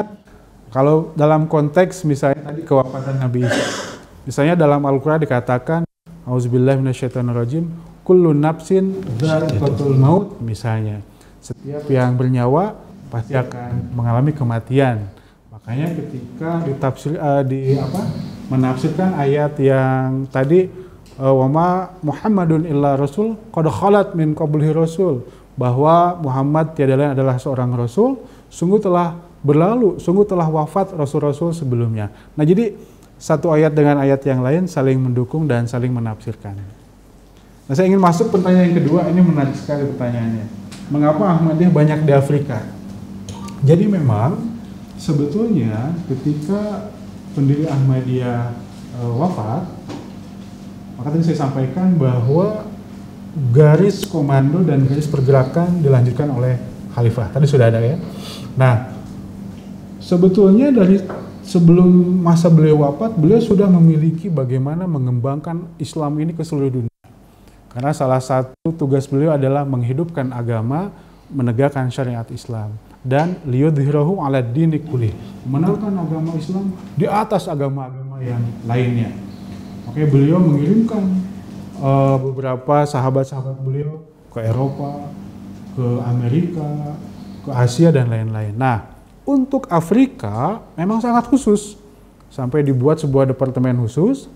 Kalau dalam konteks misalnya tadi kewafatan Nabi Isa, misalnya dalam Al-Quran dikatakan, Auzubillahi minasyaitonirrajim, kullu nafsin dha'iqatul maut, misalnya. Setiap yang bernyawa pasti akan mengalami kematian. Makanya ketika menafsirkan ayat yang tadi, wama Muhammadun illa rasul qad khalat min qablihi rasul, bahwa Muhammad tiada lain adalah seorang rasul, sungguh telah berlalu, sungguh telah wafat rasul-rasul sebelumnya. Nah, jadi satu ayat dengan ayat yang lain saling mendukung dan saling menafsirkan. Nah, saya ingin masuk pertanyaan yang kedua, ini menarik sekali pertanyaannya. Mengapa Ahmadiyah banyak di Afrika? Jadi memang sebetulnya ketika pendiri Ahmadiyah wafat, maka tadi saya sampaikan bahwa garis komando dan garis pergerakan dilanjutkan oleh khalifah. Tadi sudah ada ya. Nah, sebetulnya dari sebelum masa beliau wafat, beliau sudah memiliki bagaimana mengembangkan Islam ini ke seluruh dunia. Karena salah satu tugas beliau adalah menghidupkan agama, menegakkan syariat Islam. Dan liyudhhirahu 'alad dini kullih, menegakkan agama Islam di atas agama-agama yang lainnya. Makanya beliau mengirimkan beberapa sahabat-sahabat beliau ke Eropa, ke Amerika, ke Asia dan lain-lain. Nah, untuk Afrika memang sangat khusus, sampai dibuat sebuah departemen khusus.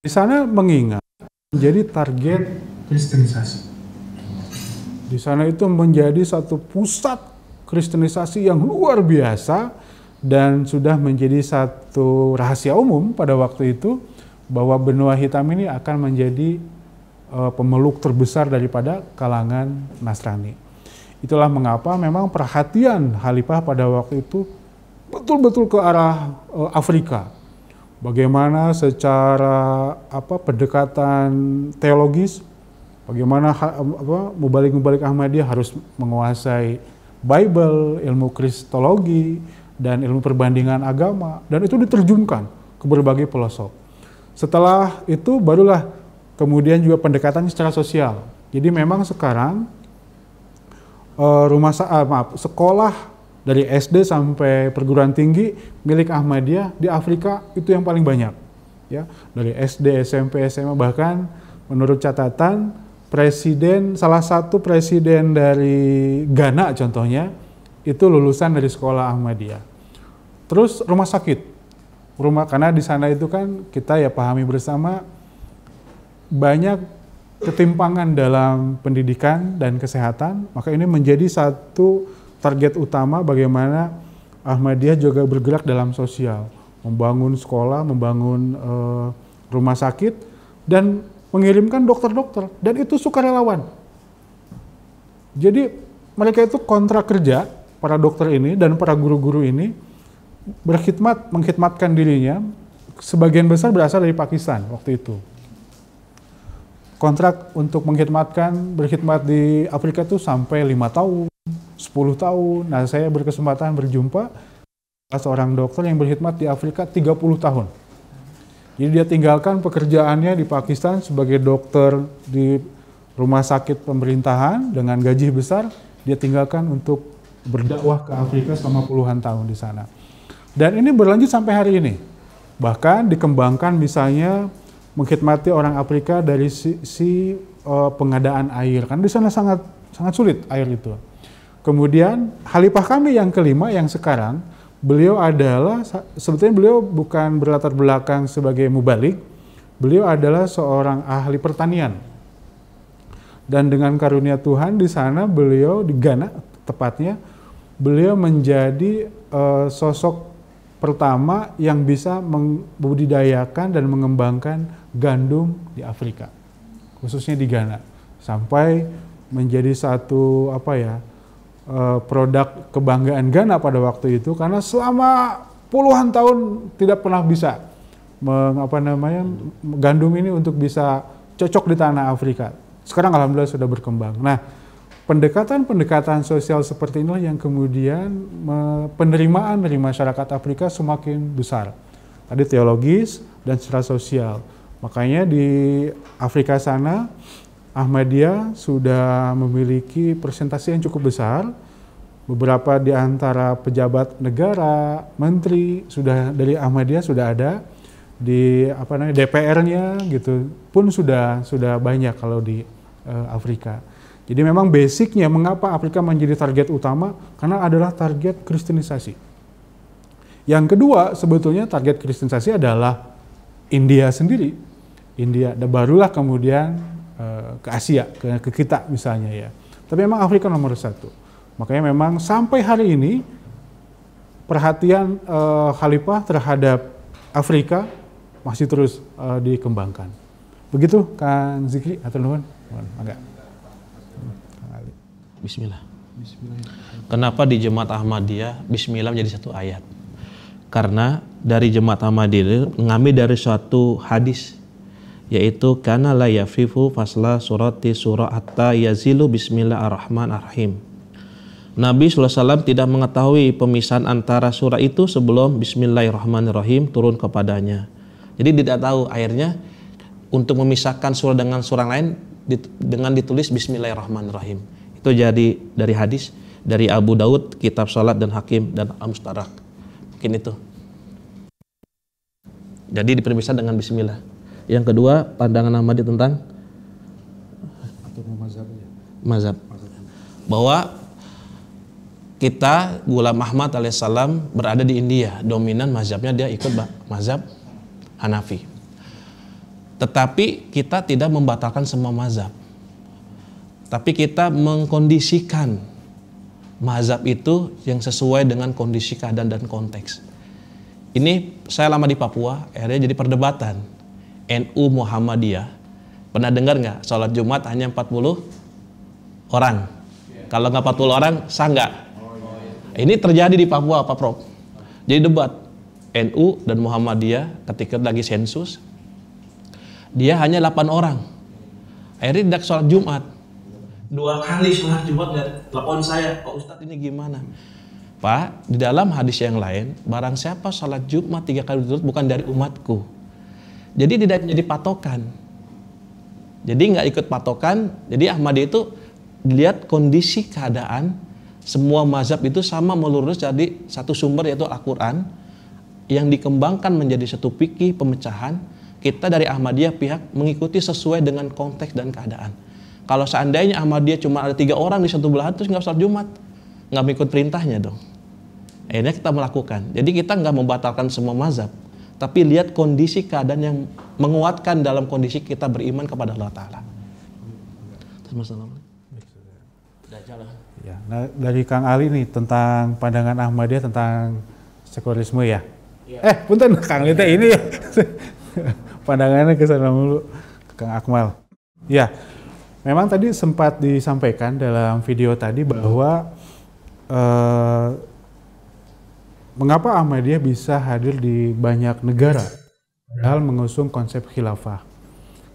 Di sana mengingat menjadi target kristenisasi. Di sana itu menjadi satu pusat kristenisasi yang luar biasa dan sudah menjadi satu rahasia umum pada waktu itu bahwa benua hitam ini akan menjadi pemeluk terbesar daripada kalangan Nasrani. Itulah mengapa memang perhatian khalifah pada waktu itu betul-betul ke arah Afrika. Bagaimana secara pendekatan teologis, bagaimana mubalik-mubalik Ahmadiyah harus menguasai Bible, ilmu kristologi, dan ilmu perbandingan agama, dan itu diterjunkan ke berbagai pelosok. Setelah itu barulah kemudian juga pendekatan secara sosial. Jadi memang sekarang sekolah dari SD sampai perguruan tinggi milik Ahmadiyah di Afrika itu yang paling banyak, ya, dari SD, SMP, SMA, bahkan menurut catatan salah satu presiden dari Ghana contohnya itu lulusan dari sekolah Ahmadiyah. Terus rumah sakit, karena di sana itu kan kita ya pahami bersama banyak ketimpangan dalam pendidikan dan kesehatan, maka ini menjadi satu target utama bagaimana Ahmadiyah juga bergerak dalam sosial, membangun sekolah, membangun rumah sakit, dan mengirimkan dokter-dokter, dan itu sukarelawan. Jadi mereka itu kontrak kerja, para dokter ini dan para guru-guru ini mengkhidmatkan dirinya, sebagian besar berasal dari Pakistan waktu itu. Kontrak untuk berkhidmat di Afrika itu sampai 5 tahun, 10 tahun. Nah, saya berkesempatan berjumpa seorang dokter yang berkhidmat di Afrika 30 tahun. Jadi dia tinggalkan pekerjaannya di Pakistan sebagai dokter di rumah sakit pemerintahan dengan gaji besar, dia tinggalkan untuk berdakwah ke Afrika selama puluhan tahun di sana. Dan ini berlanjut sampai hari ini. Bahkan dikembangkan misalnya mengkhidmati orang Afrika dari sisi pengadaan air, karena di sana sangat sulit air itu. Kemudian khalifah kami yang kelima yang sekarang, beliau adalah, sebetulnya beliau bukan berlatar belakang sebagai mubalik, beliau adalah seorang ahli pertanian. Dan dengan karunia Tuhan di sana beliau di Ghana tepatnya, beliau menjadi sosok pertama yang bisa membudidayakan dan mengembangkan gandum di Afrika, khususnya di Ghana, sampai menjadi satu produk kebanggaan Ghana pada waktu itu, karena selama puluhan tahun tidak pernah bisa gandum ini untuk bisa cocok di tanah Afrika. Sekarang alhamdulillah sudah berkembang. Nah, pendekatan sosial seperti inilah yang kemudian penerimaan dari masyarakat Afrika semakin besar. Tadi teologis dan secara sosial. Makanya di Afrika sana Ahmadiyah sudah memiliki persentase yang cukup besar, beberapa di antara pejabat negara, menteri sudah dari Ahmadiyah sudah ada di DPR-nya gitu pun sudah banyak kalau di Afrika. Jadi memang basicnya mengapa Afrika menjadi target utama karena adalah target kristenisasi. Yang kedua sebetulnya target kristenisasi adalah India sendiri. India dan barulah kemudian ke Asia, ke kita misalnya ya. Tapi memang Afrika nomor satu. Makanya memang sampai hari ini perhatian Khalifah terhadap Afrika masih terus dikembangkan. Begitu Kang Zikri atau nuhun? Agak. Bismillah. Kenapa di Jemaat Ahmadiyah Bismillah menjadi satu ayat? Karena dari Jemaat Ahmadiyah mengambil dari suatu hadis, yaitu kana la yafifu fasla surati surah hatta yazilu bismillahirrahmanirrahim. Nabi SAW tidak mengetahui pemisahan antara surah itu sebelum bismillahirrahmanirrahim turun kepadanya. Jadi tidak tahu akhirnya untuk memisahkan surah dengan surah lain dengan ditulis bismillahirrahmanirrahim. Itu jadi dari hadis dari Abu Daud, Kitab Salat dan Hakim dan Al-Mustarak. Mungkin itu. Jadi dipermisah dengan bismillah. Yang kedua, pandangan Ahmadi tentang mazhab. Bahwa kita Ghulam Ahmad alaihissalam berada di India, dominan mazhabnya dia ikut mazhab Hanafi. Tetapi kita tidak membatalkan semua mazhab. Tapi kita mengkondisikan mazhab itu yang sesuai dengan kondisi keadaan dan konteks. Ini saya lama di Papua, akhirnya jadi perdebatan. NU Muhammadiyah, pernah dengar nggak sholat Jumat hanya 40 orang? Kalau nggak 40 orang, sah nggak? Ini terjadi di Papua, Pak Prof. Jadi debat NU dan Muhammadiyah ketika lagi sensus, dia hanya 8 orang. Akhirnya tidak sholat Jumat. 2 kali sholat Jumat dari telepon saya, Pak Ustadz ini gimana? Pak, di dalam hadis yang lain, barang siapa sholat Jumat 3 kali berturut bukan dari umatku. Jadi tidak menjadi patokan. Jadi nggak ikut patokan. Jadi Ahmadi itu dilihat kondisi keadaan, semua mazhab itu sama melurus jadi satu sumber yaitu Al-Quran yang dikembangkan menjadi satu fikih pemecahan. Kita dari Ahmadiyah pihak mengikuti sesuai dengan konteks dan keadaan. Kalau seandainya Ahmadiyah cuma ada 3 orang di satu belahan terus nggak sholat Jumat, nggak mengikut perintahnya dong. Akhirnya kita melakukan. Jadi kita nggak membatalkan semua mazhab, tapi lihat kondisi keadaan yang menguatkan dalam kondisi kita beriman kepada Allah Ta'ala. Ya, nah dari Kang Ali nih tentang pandangan Ahmadiyah tentang sekularisme ya. Punten Kang Lita ini ya. Pandangannya ke sana dulu, Kang Akmal. Ya, memang tadi sempat disampaikan dalam video tadi bahwa mengapa Ahmadiyah bisa hadir di banyak negara padahal mengusung konsep khilafah.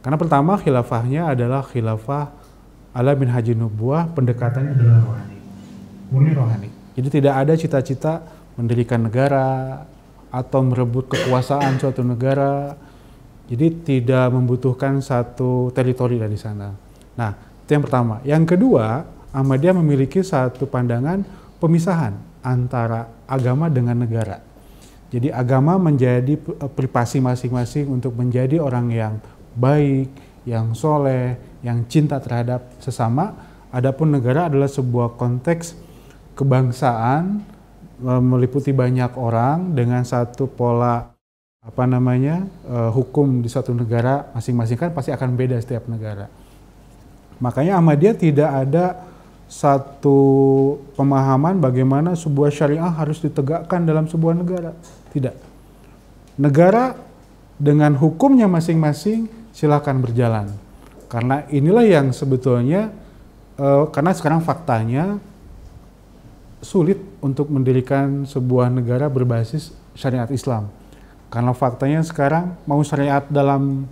Karena pertama khilafahnya adalah khilafah ala bin Haji Nubuwah, pendekatannya adalah rohani, murni rohani. Jadi tidak ada cita-cita mendirikan negara atau merebut kekuasaan suatu negara. Jadi tidak membutuhkan satu teritori dari sana. Nah, itu yang pertama. Yang kedua, Ahmadiyah memiliki satu pandangan pemisahan antara agama dengan negara. Jadi agama menjadi privasi masing-masing untuk menjadi orang yang baik, yang soleh, yang cinta terhadap sesama. Adapun negara adalah sebuah konteks kebangsaan meliputi banyak orang dengan satu pola hukum di satu negara masing-masing kan pasti akan beda setiap negara. Makanya Ahmadiyah tidak ada satu pemahaman bagaimana sebuah syariah harus ditegakkan dalam sebuah negara. Tidak. Negara dengan hukumnya masing-masing silakan berjalan. Karena inilah yang sebetulnya, karena sekarang faktanya sulit untuk mendirikan sebuah negara berbasis syariat Islam. Karena faktanya sekarang mau syariat dalam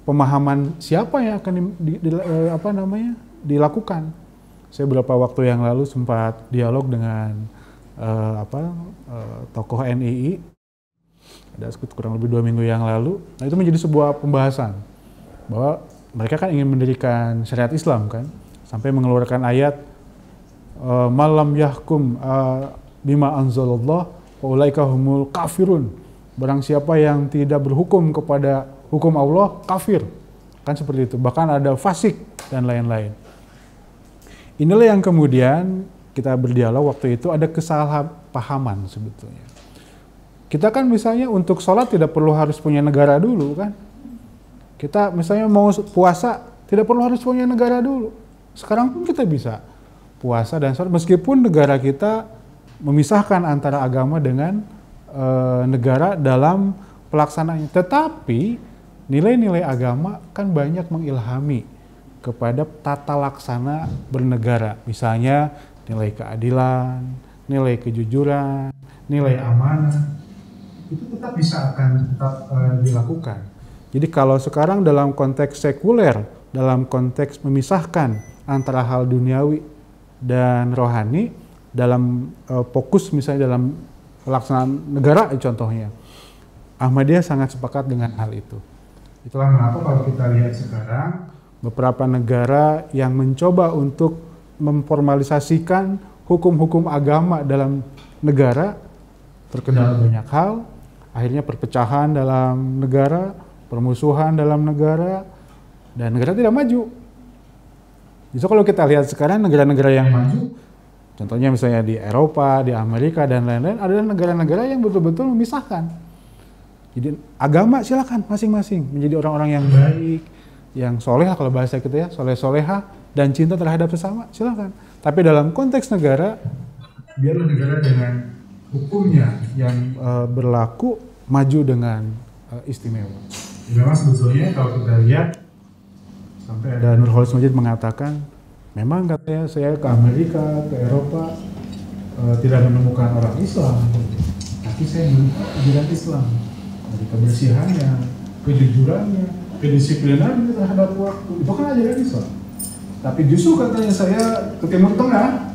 pemahaman siapa yang akan dilakukan. Saya beberapa waktu yang lalu sempat dialog dengan tokoh NII, ada kurang lebih 2 minggu yang lalu. Nah itu menjadi sebuah pembahasan bahwa mereka kan ingin mendirikan syariat Islam kan, sampai mengeluarkan ayat malam yahkum bima anzalallah faulaika humul kafirun. Barang siapa yang tidak berhukum kepada hukum Allah, kafir. Kan seperti itu. Bahkan ada fasik dan lain-lain. Inilah yang kemudian kita berdialog waktu itu ada kesalahpahaman sebetulnya. Kita kan misalnya untuk sholat tidak perlu harus punya negara dulu kan. Kita misalnya mau puasa tidak perlu harus punya negara dulu. Sekarang pun kita bisa puasa dan sholat meskipun negara kita memisahkan antara agama dengan negara dalam pelaksanaannya. Tetapi nilai-nilai agama kan banyak mengilhami kepada tata laksana bernegara. Misalnya nilai keadilan, nilai kejujuran, nilai amanah. Itu tetap akan dilakukan. Jadi kalau sekarang dalam konteks sekuler, dalam konteks memisahkan antara hal duniawi dan rohani, dalam fokus misalnya dalam pelaksanaan negara contohnya, Ahmadiyah sangat sepakat dengan hal itu. Itulah mengapa kalau kita lihat sekarang beberapa negara yang mencoba untuk memformalisasikan hukum-hukum agama dalam negara terkendala banyak hal, akhirnya perpecahan dalam negara, permusuhan dalam negara, dan negara tidak maju. Jadi kalau kita lihat sekarang negara-negara yang maju, contohnya misalnya di Eropa, di Amerika, dan lain-lain, adalah negara-negara yang betul-betul memisahkan. Jadi agama silakan masing-masing menjadi orang-orang yang baik, yang soleh kalau bahasa kita ya, soleh-soleha, dan cinta terhadap sesama, silakan. Tapi dalam konteks negara, biarlah negara dengan hukumnya yang berlaku maju dengan istimewa. Memang sebetulnya kalau kita lihat, sampai ada Nurholis Majid mengatakan, memang katanya saya ke Amerika, ke Eropa, tidak menemukan orang Islam, tapi saya menemukan ajaran Islam. Dari kebersihannya, kejujurannya, kedisiplinannya terhadap waktu, itu kan ajaran Islam. Tapi justru katanya saya ke Timur Tengah,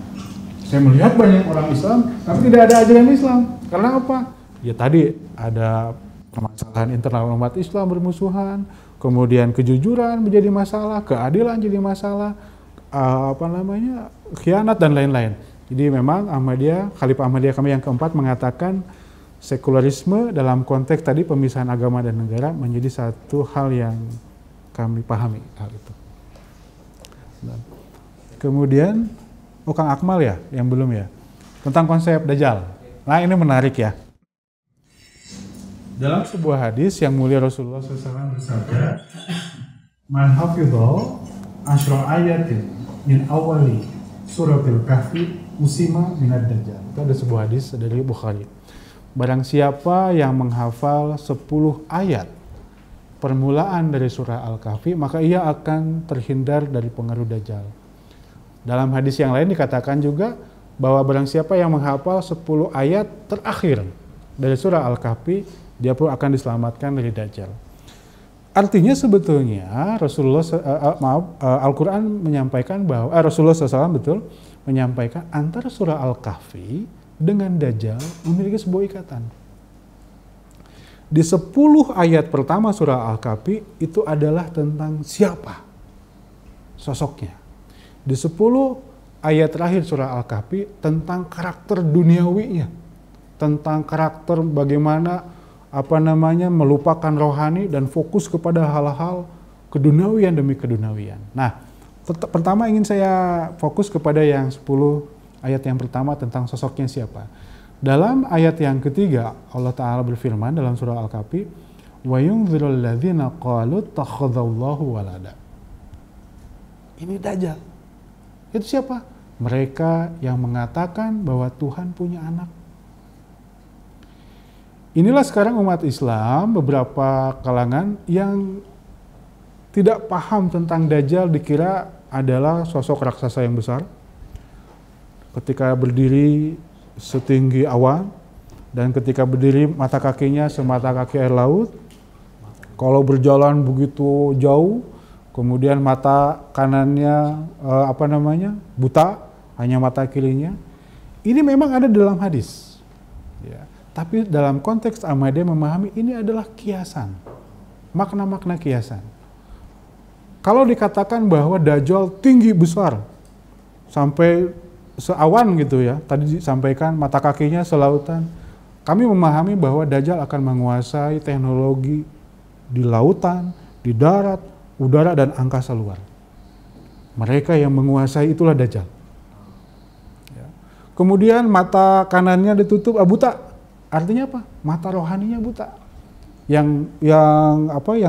saya melihat banyak orang Islam, tapi tidak ada ajaran Islam. Karena apa? Ya tadi ada permasalahan internal umat Islam bermusuhan, kemudian kejujuran menjadi masalah, keadilan jadi masalah, khianat dan lain-lain. Jadi memang Ahmadiyah, Khalifah Ahmadiyah kami yang keempat mengatakan sekularisme dalam konteks tadi pemisahan agama dan negara menjadi satu hal yang kami pahami hal itu. Dan kemudian Kang Akmal ya, yang belum ya, tentang konsep Dajjal. Nah ini menarik ya. Dalam sebuah hadis yang mulia Rasulullah SAW bersabda, "Man hafidha asyra ayatin min awali suratil kahfi usima minad dajjal." Itu ada sebuah hadis dari Bukhari. Barang siapa yang menghafal 10 ayat permulaan dari surah Al-Kahfi, maka ia akan terhindar dari pengaruh Dajjal. Dalam hadis yang lain dikatakan juga bahwa barang siapa yang menghafal 10 ayat terakhir dari surah Al-Kahfi, dia pun akan diselamatkan dari Dajjal. Artinya sebetulnya Rasulullah Al-Quran menyampaikan bahwa Rasulullah SAW menyampaikan antara surah Al-Kahfi dengan Dajjal memiliki sebuah ikatan. Di 10 ayat pertama surah Al-Kahfi itu adalah tentang siapa sosoknya. Di 10 ayat terakhir surah Al-Kahfi tentang karakter duniawinya, tentang karakter bagaimana melupakan rohani dan fokus kepada hal-hal keduniawian demi keduniawian. Nah, pertama ingin saya fokus kepada yang 10 ayat yang pertama tentang sosoknya siapa. Dalam ayat yang ketiga, Allah Ta'ala berfirman dalam surah Al-Kahfi, "Wa yunzirul ladzina qalu takhadzallahu walada." Ini Dajjal. Itu siapa? Mereka yang mengatakan bahwa Tuhan punya anak. Inilah sekarang umat Islam, beberapa kalangan yang tidak paham tentang Dajjal dikira adalah sosok raksasa yang besar. Ketika berdiri setinggi awan, dan ketika berdiri mata kakinya semata kaki air laut. Kalau berjalan begitu jauh, kemudian mata kanannya buta, hanya mata kirinya. Ini memang ada dalam hadis. Ya. Tapi dalam konteks Ahmadiyah memahami ini adalah kiasan, makna-makna kiasan. Kalau dikatakan bahwa Dajjal tinggi besar, sampai seawan gitu ya, tadi disampaikan mata kakinya selautan. Kami memahami bahwa Dajjal akan menguasai teknologi di lautan, di darat, udara, dan angkasa luar. Mereka yang menguasai itulah Dajjal. Ya. Kemudian mata kanannya ditutup, buta. Artinya apa? Mata rohaninya buta. Yang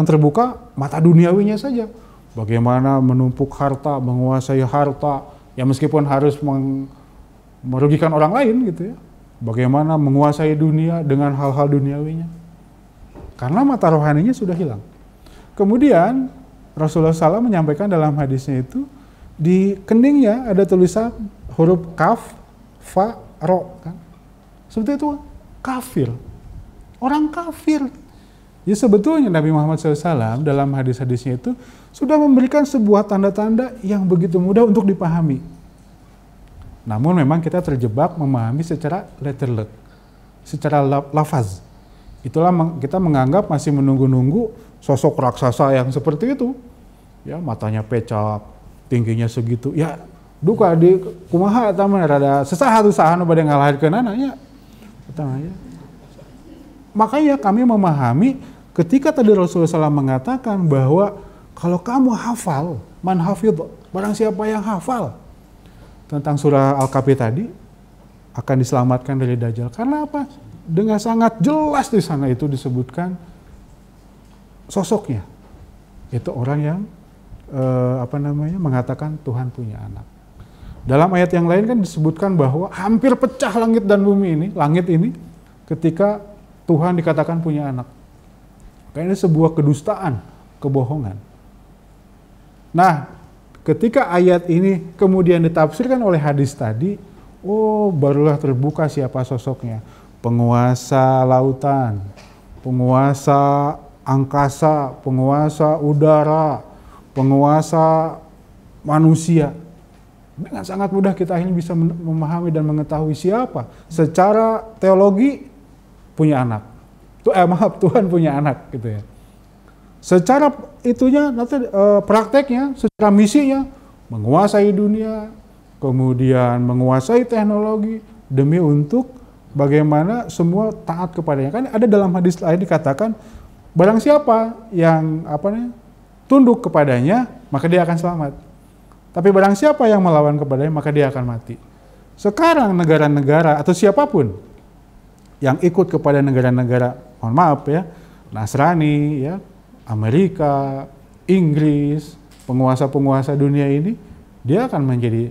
terbuka mata duniawinya saja. Bagaimana menumpuk harta, menguasai harta, ya meskipun harus merugikan orang lain gitu ya. Bagaimana menguasai dunia dengan hal-hal duniawinya. Karena mata rohaninya sudah hilang. Kemudian Rasulullah SAW menyampaikan dalam hadisnya itu, di keningnya ada tulisan huruf kaf, fa, ro. Kan? Seperti itu, kafir. Orang kafir. Ya sebetulnya Nabi Muhammad SAW dalam hadis-hadisnya itu sudah memberikan sebuah tanda-tanda yang begitu mudah untuk dipahami. Namun memang kita terjebak memahami secara letterlek, secara lafaz. Itulah kita menganggap masih menunggu-nunggu sosok raksasa yang seperti itu. Ya, matanya pecak, tingginya segitu. Ya, duka di kumaha eta mah rada sesaha-saha nu bade ngalahirkeun anaknya. Makanya kami memahami ketika tadi Rasulullah SAW mengatakan bahwa kalau kamu hafal, man hafidh, barang siapa yang hafal tentang surah Al-Kahfi tadi akan diselamatkan dari Dajjal. Karena apa? Dengan sangat jelas di sana itu disebutkan sosoknya. Itu orang yang mengatakan Tuhan punya anak. Dalam ayat yang lain kan disebutkan bahwa hampir pecah langit dan bumi ini, langit ini ketika Tuhan dikatakan punya anak. Kayaknya sebuah kedustaan, kebohongan. Nah, ketika ayat ini kemudian ditafsirkan oleh hadis tadi, barulah terbuka siapa sosoknya. Penguasa lautan, penguasa angkasa, penguasa udara, penguasa manusia. Dengan sangat mudah kita ini bisa memahami dan mengetahui siapa. Secara teologi punya anak. Tuhan punya anak gitu ya. Secara itunya nanti prakteknya, secara misinya menguasai dunia, kemudian menguasai teknologi demi untuk bagaimana semua taat kepadanya. Kan ada dalam hadis lain dikatakan barang siapa yang tunduk kepadanya, maka dia akan selamat. Tapi barang siapa yang melawan kepadanya, maka dia akan mati. Sekarang negara-negara atau siapapun yang ikut kepada negara-negara, mohon maaf ya, Nasrani, ya, Amerika, Inggris, penguasa-penguasa dunia ini, dia akan menjadi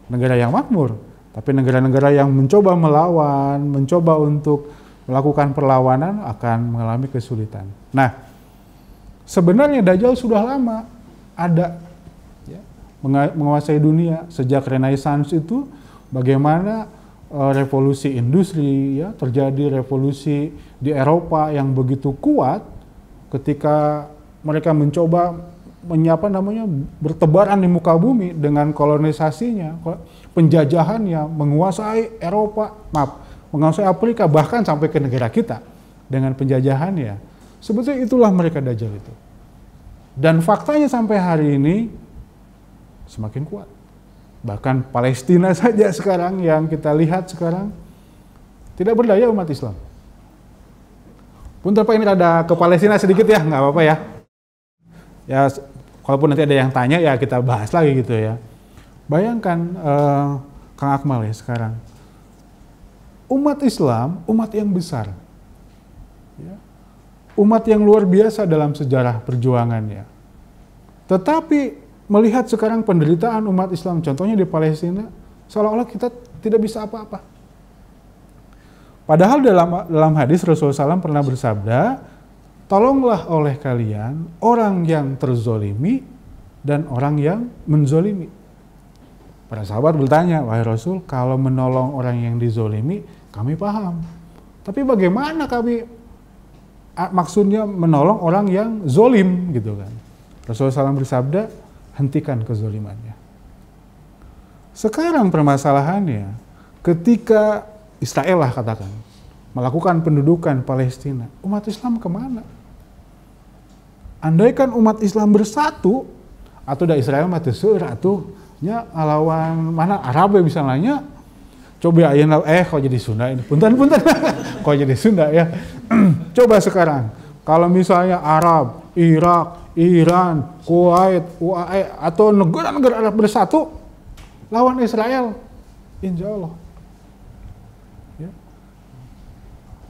negara yang makmur. Tapi negara-negara yang mencoba melawan, mencoba untuk melakukan perlawanan akan mengalami kesulitan. Nah, sebenarnya Dajjal sudah lama ada ya, menguasai dunia sejak Renaissance itu. Bagaimana revolusi industri ya, terjadi revolusi di Eropa yang begitu kuat ketika mereka mencoba bertebaran di muka bumi dengan kolonisasinya, penjajahannya, menguasai Eropa, menguasai Afrika, bahkan sampai ke negara kita dengan penjajahannya. Sebetulnya itulah mereka Dajjal itu. Dan faktanya sampai hari ini semakin kuat. Bahkan Palestina saja sekarang yang kita lihat sekarang tidak berdaya umat Islam. Punten Pak, ini ada ke Palestina sedikit ya, nggak apa-apa ya. Ya, kalaupun nanti ada yang tanya ya kita bahas lagi gitu ya. Bayangkan Kang Akmal ya sekarang. Umat Islam, umat yang besar. Ya. Umat yang luar biasa dalam sejarah perjuangannya. Tetapi melihat sekarang penderitaan umat Islam, contohnya di Palestina, seolah-olah kita tidak bisa apa-apa. Padahal dalam hadis Rasulullah SAW pernah bersabda, tolonglah oleh kalian orang yang terzolimi dan orang yang menzolimi. Para sahabat bertanya, wahai Rasul, kalau menolong orang yang dizolimi, kami paham. Tapi bagaimana kami maksudnya menolong orang yang zolim gitu kan? Rasulullah SAW bersabda, hentikan kezolimannya. Sekarang permasalahannya, ketika Israel lah katakan, melakukan pendudukan Palestina, umat Islam kemana? Andaikan umat Islam bersatu, atau da Israel mati seueur atuh nya lawan mana Arab ya bisa nanya. Coba ayeuna kok jadi Sunda ini. Punten. Kok jadi Sunda ya. Coba sekarang kalau misalnya Arab, Irak, Iran, Kuwait, UAE atau negara-negara Arab bersatu lawan Israel, insya Allah ya.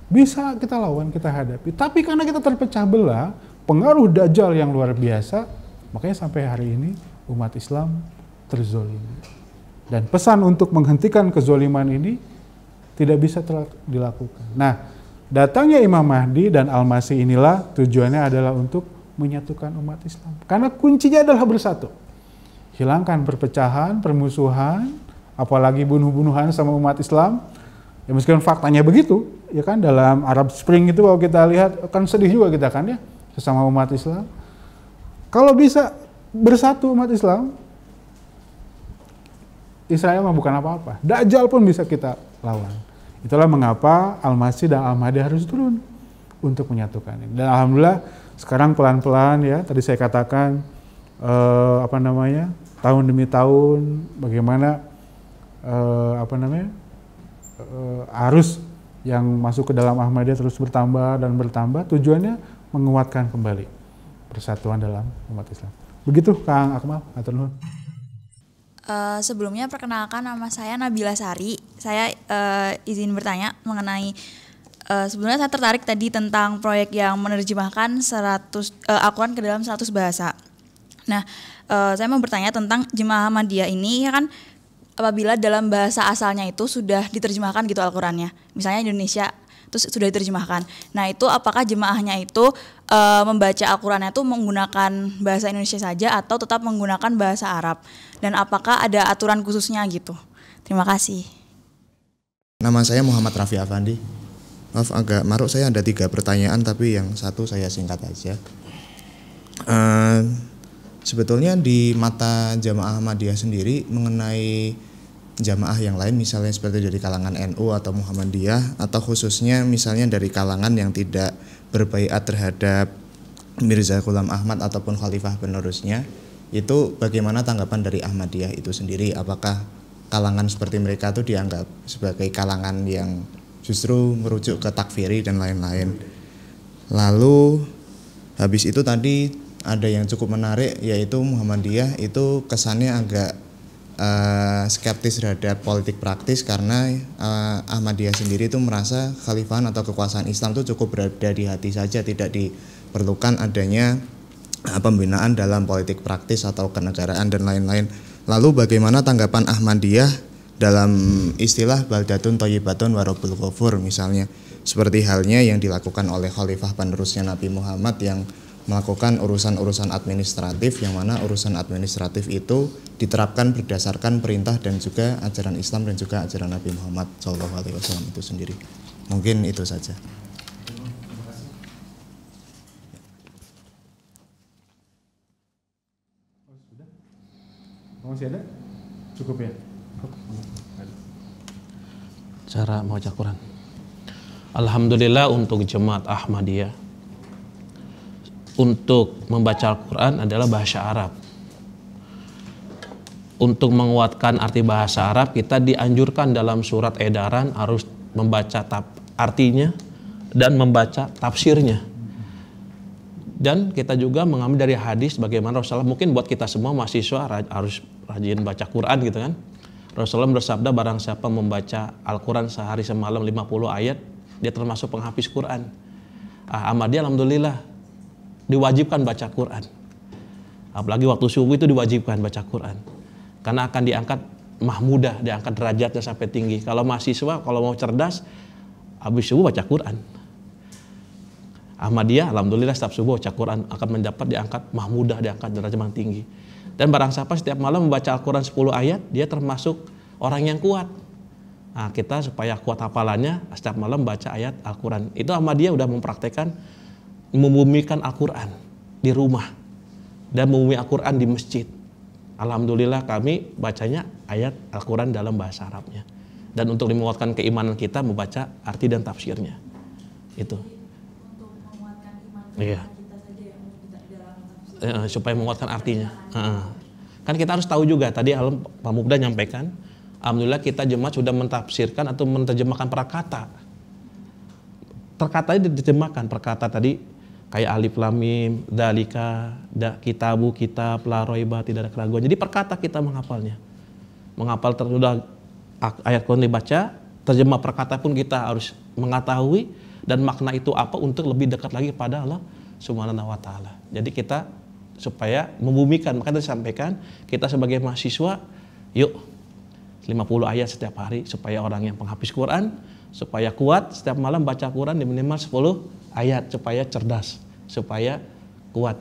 Bisa kita lawan, kita hadapi. Tapi karena kita terpecah belah, pengaruh Dajjal yang luar biasa, makanya sampai hari ini umat Islam terzolimi. Dan pesan untuk menghentikan kezoliman ini tidak bisa dilakukan. Nah, datangnya Imam Mahdi dan Al-Masih inilah tujuannya adalah untuk menyatukan umat Islam. Karena kuncinya adalah bersatu. Hilangkan perpecahan, permusuhan, apalagi bunuh-bunuhan sama umat Islam. Ya meskipun faktanya begitu, ya kan dalam Arab Spring itu kalau kita lihat kan sedih juga kita kan ya sesama umat Islam. Kalau bisa bersatu umat Islam, Israel mah bukan apa-apa. Dajjal pun bisa kita lawan. Itulah mengapa Al-Masih dan Al-Mahdi harus turun untuk menyatukan ini. Dan alhamdulillah sekarang pelan-pelan ya, tadi saya katakan tahun demi tahun bagaimana arus yang masuk ke dalam Ahmadiyah terus bertambah dan bertambah, tujuannya menguatkan kembali persatuan dalam umat Islam. Begitu Kang Akmal, atur nuhun. Sebelumnya perkenalkan, nama saya Nabila Sari. Saya izin bertanya mengenai sebenarnya saya tertarik tadi tentang proyek yang menerjemahkan Al-Quran ke dalam 100 bahasa. Nah, saya mau bertanya tentang Jemaah Ahmadiyah ini ya kan, apabila dalam bahasa asalnya itu sudah diterjemahkan gitu Al-Qurannya, misalnya Indonesia terus sudah diterjemahkan. Nah, itu apakah jemaahnya itu membaca Al-Qurannya itu menggunakan bahasa Indonesia saja atau tetap menggunakan bahasa Arab? Dan apakah ada aturan khususnya gitu? Terima kasih. Nama saya Muhammad Raffi Afandi. Maaf agak maruk, saya ada 3 pertanyaan tapi yang satu saya singkat aja. Sebetulnya di mata Jamaah Ahmadiyah sendiri mengenai jamaah yang lain misalnya seperti dari kalangan NU atau Muhammadiyah atau khususnya misalnya dari kalangan yang tidak berbaiat terhadap Mirza Ghulam Ahmad ataupun khalifah penerusnya, itu bagaimana tanggapan dari Ahmadiyah itu sendiri? Apakah kalangan seperti mereka itu dianggap sebagai kalangan yang justru merujuk ke takfiri dan lain-lain? Lalu habis itu tadi ada yang cukup menarik, yaitu Muhammadiyah itu kesannya agak skeptis terhadap politik praktis karena Ahmadiyah sendiri itu merasa khalifahan atau kekuasaan Islam itu cukup berada di hati saja, tidak diperlukan adanya pembinaan dalam politik praktis atau kenegaraan dan lain-lain. Lalu bagaimana tanggapan Ahmadiyah dalam istilah baldatun thayyibatun wa rabbul ghafur misalnya, seperti halnya yang dilakukan oleh khalifah penerusnya Nabi Muhammad yang melakukan urusan-urusan administratif, yang mana urusan administratif itu diterapkan berdasarkan perintah dan juga ajaran Islam dan juga ajaran Nabi Muhammad SAW itu sendiri. Mungkin itu saja. Masih ada? Cukup ya? Cara membaca Quran. Alhamdulillah untuk jemaat Ahmadiyah, untuk membaca Al-Quran adalah bahasa Arab. Untuk menguatkan arti bahasa Arab, kita dianjurkan dalam surat edaran harus membaca artinya dan membaca tafsirnya. Dan kita juga mengambil dari hadis bagaimana Rasulullah, mungkin buat kita semua mahasiswa harus rajin baca Quran gitu kan. Rasulullah bersabda, barang siapa membaca Al-Quran sehari semalam 50 ayat, dia termasuk penghafiz Quran. Ahmadiyah alhamdulillah diwajibkan baca Quran. Apalagi waktu subuh itu diwajibkan baca Quran. Karena akan diangkat mahmudah, diangkat derajatnya sampai tinggi. Kalau mahasiswa, kalau mau cerdas, habis subuh baca Quran. Ahmadiyah alhamdulillah setiap subuh baca Quran akan mendapat diangkat mahmudah, diangkat derajat yang tinggi. Dan barang siapa setiap malam membaca Al-Quran 10 ayat, dia termasuk orang yang kuat. Nah, kita supaya kuat hafalannya, setiap malam baca ayat Al-Quran. Itu Ahmadiyah udah mempraktekkan membumikan Al-Quran di rumah dan membumi Al-Quran di masjid. Alhamdulillah kami bacanya ayat Al-Quran dalam bahasa Arabnya. Dan untuk menguatkan keimanan kita membaca arti dan tafsirnya. Itu. Untuk menguatkan iman iya. kita saja yang tidak dalam tafsir. Supaya menguatkan artinya. Kan kita harus tahu juga, tadi Pak Mubda nyampaikan, alhamdulillah kita jemaat sudah mentafsirkan atau menerjemahkan perkata. Perkatanya diterjemahkan, perkata tadi kayak alif lam mim, dalika, kitabu, kitab, la roiba, tidak ada keraguan. Jadi perkata kita menghafalnya. Menghafal sudah ayat Quran dibaca, terjemah perkata pun kita harus mengetahui dan makna itu apa untuk lebih dekat lagi pada Allah Subhanahu wa taala. Jadi kita supaya membumikan, makanya disampaikan kita sebagai mahasiswa, yuk 50 ayat setiap hari supaya orang yang penghabis Quran supaya kuat setiap malam baca Quran di minimal 10 ayat supaya cerdas, supaya kuat.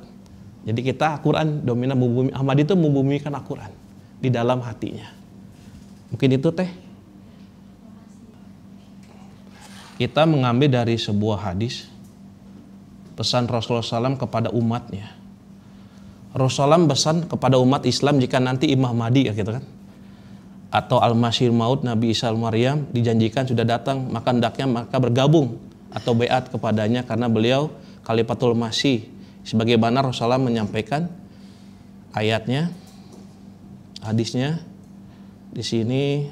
Jadi kita Al-Quran dominan membumi, Ahmad itu membumikan Al-Quran di dalam hatinya. Mungkin itu teh. Kita mengambil dari sebuah hadis pesan Rasulullah SAW kepada umatnya. Rasulullah pesan kepada umat Islam jika nanti Imam Mahdi gitu kan, atau Al-Masih Maud Nabi Isa Al-Maryam dijanjikan sudah datang, maka hendaknya maka bergabung atau baiat kepadanya karena beliau Khalifatul Masih, sebagaimana Rasulullah menyampaikan ayatnya, hadisnya di sini,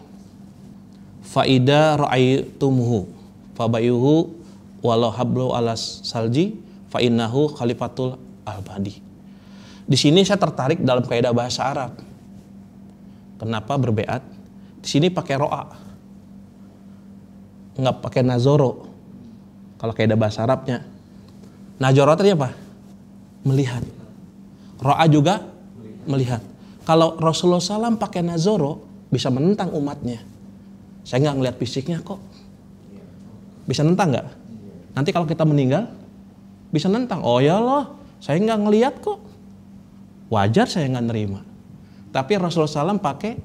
faida ra'aitumuhu fabayuhu walau hablu alas salji fa innahu khalifatul al-badi. Di sini saya tertarik dalam kaidah bahasa Arab. Kenapa berbeat? Di sini pakai ro'a, nggak pakai nazoro. Kalau kaidah bahasa Arabnya, nazoro tadi apa? Melihat. Ro'a juga melihat. Kalau Rasulullah SAW pakai nazoro, bisa menentang umatnya. Saya nggak ngelihat fisiknya kok. Bisa nentang nggak? Nanti kalau kita meninggal, bisa nentang. Oh ya Allah, saya nggak ngelihat kok. Wajar saya nggak nerima. Tapi Rasulullah SAW pakai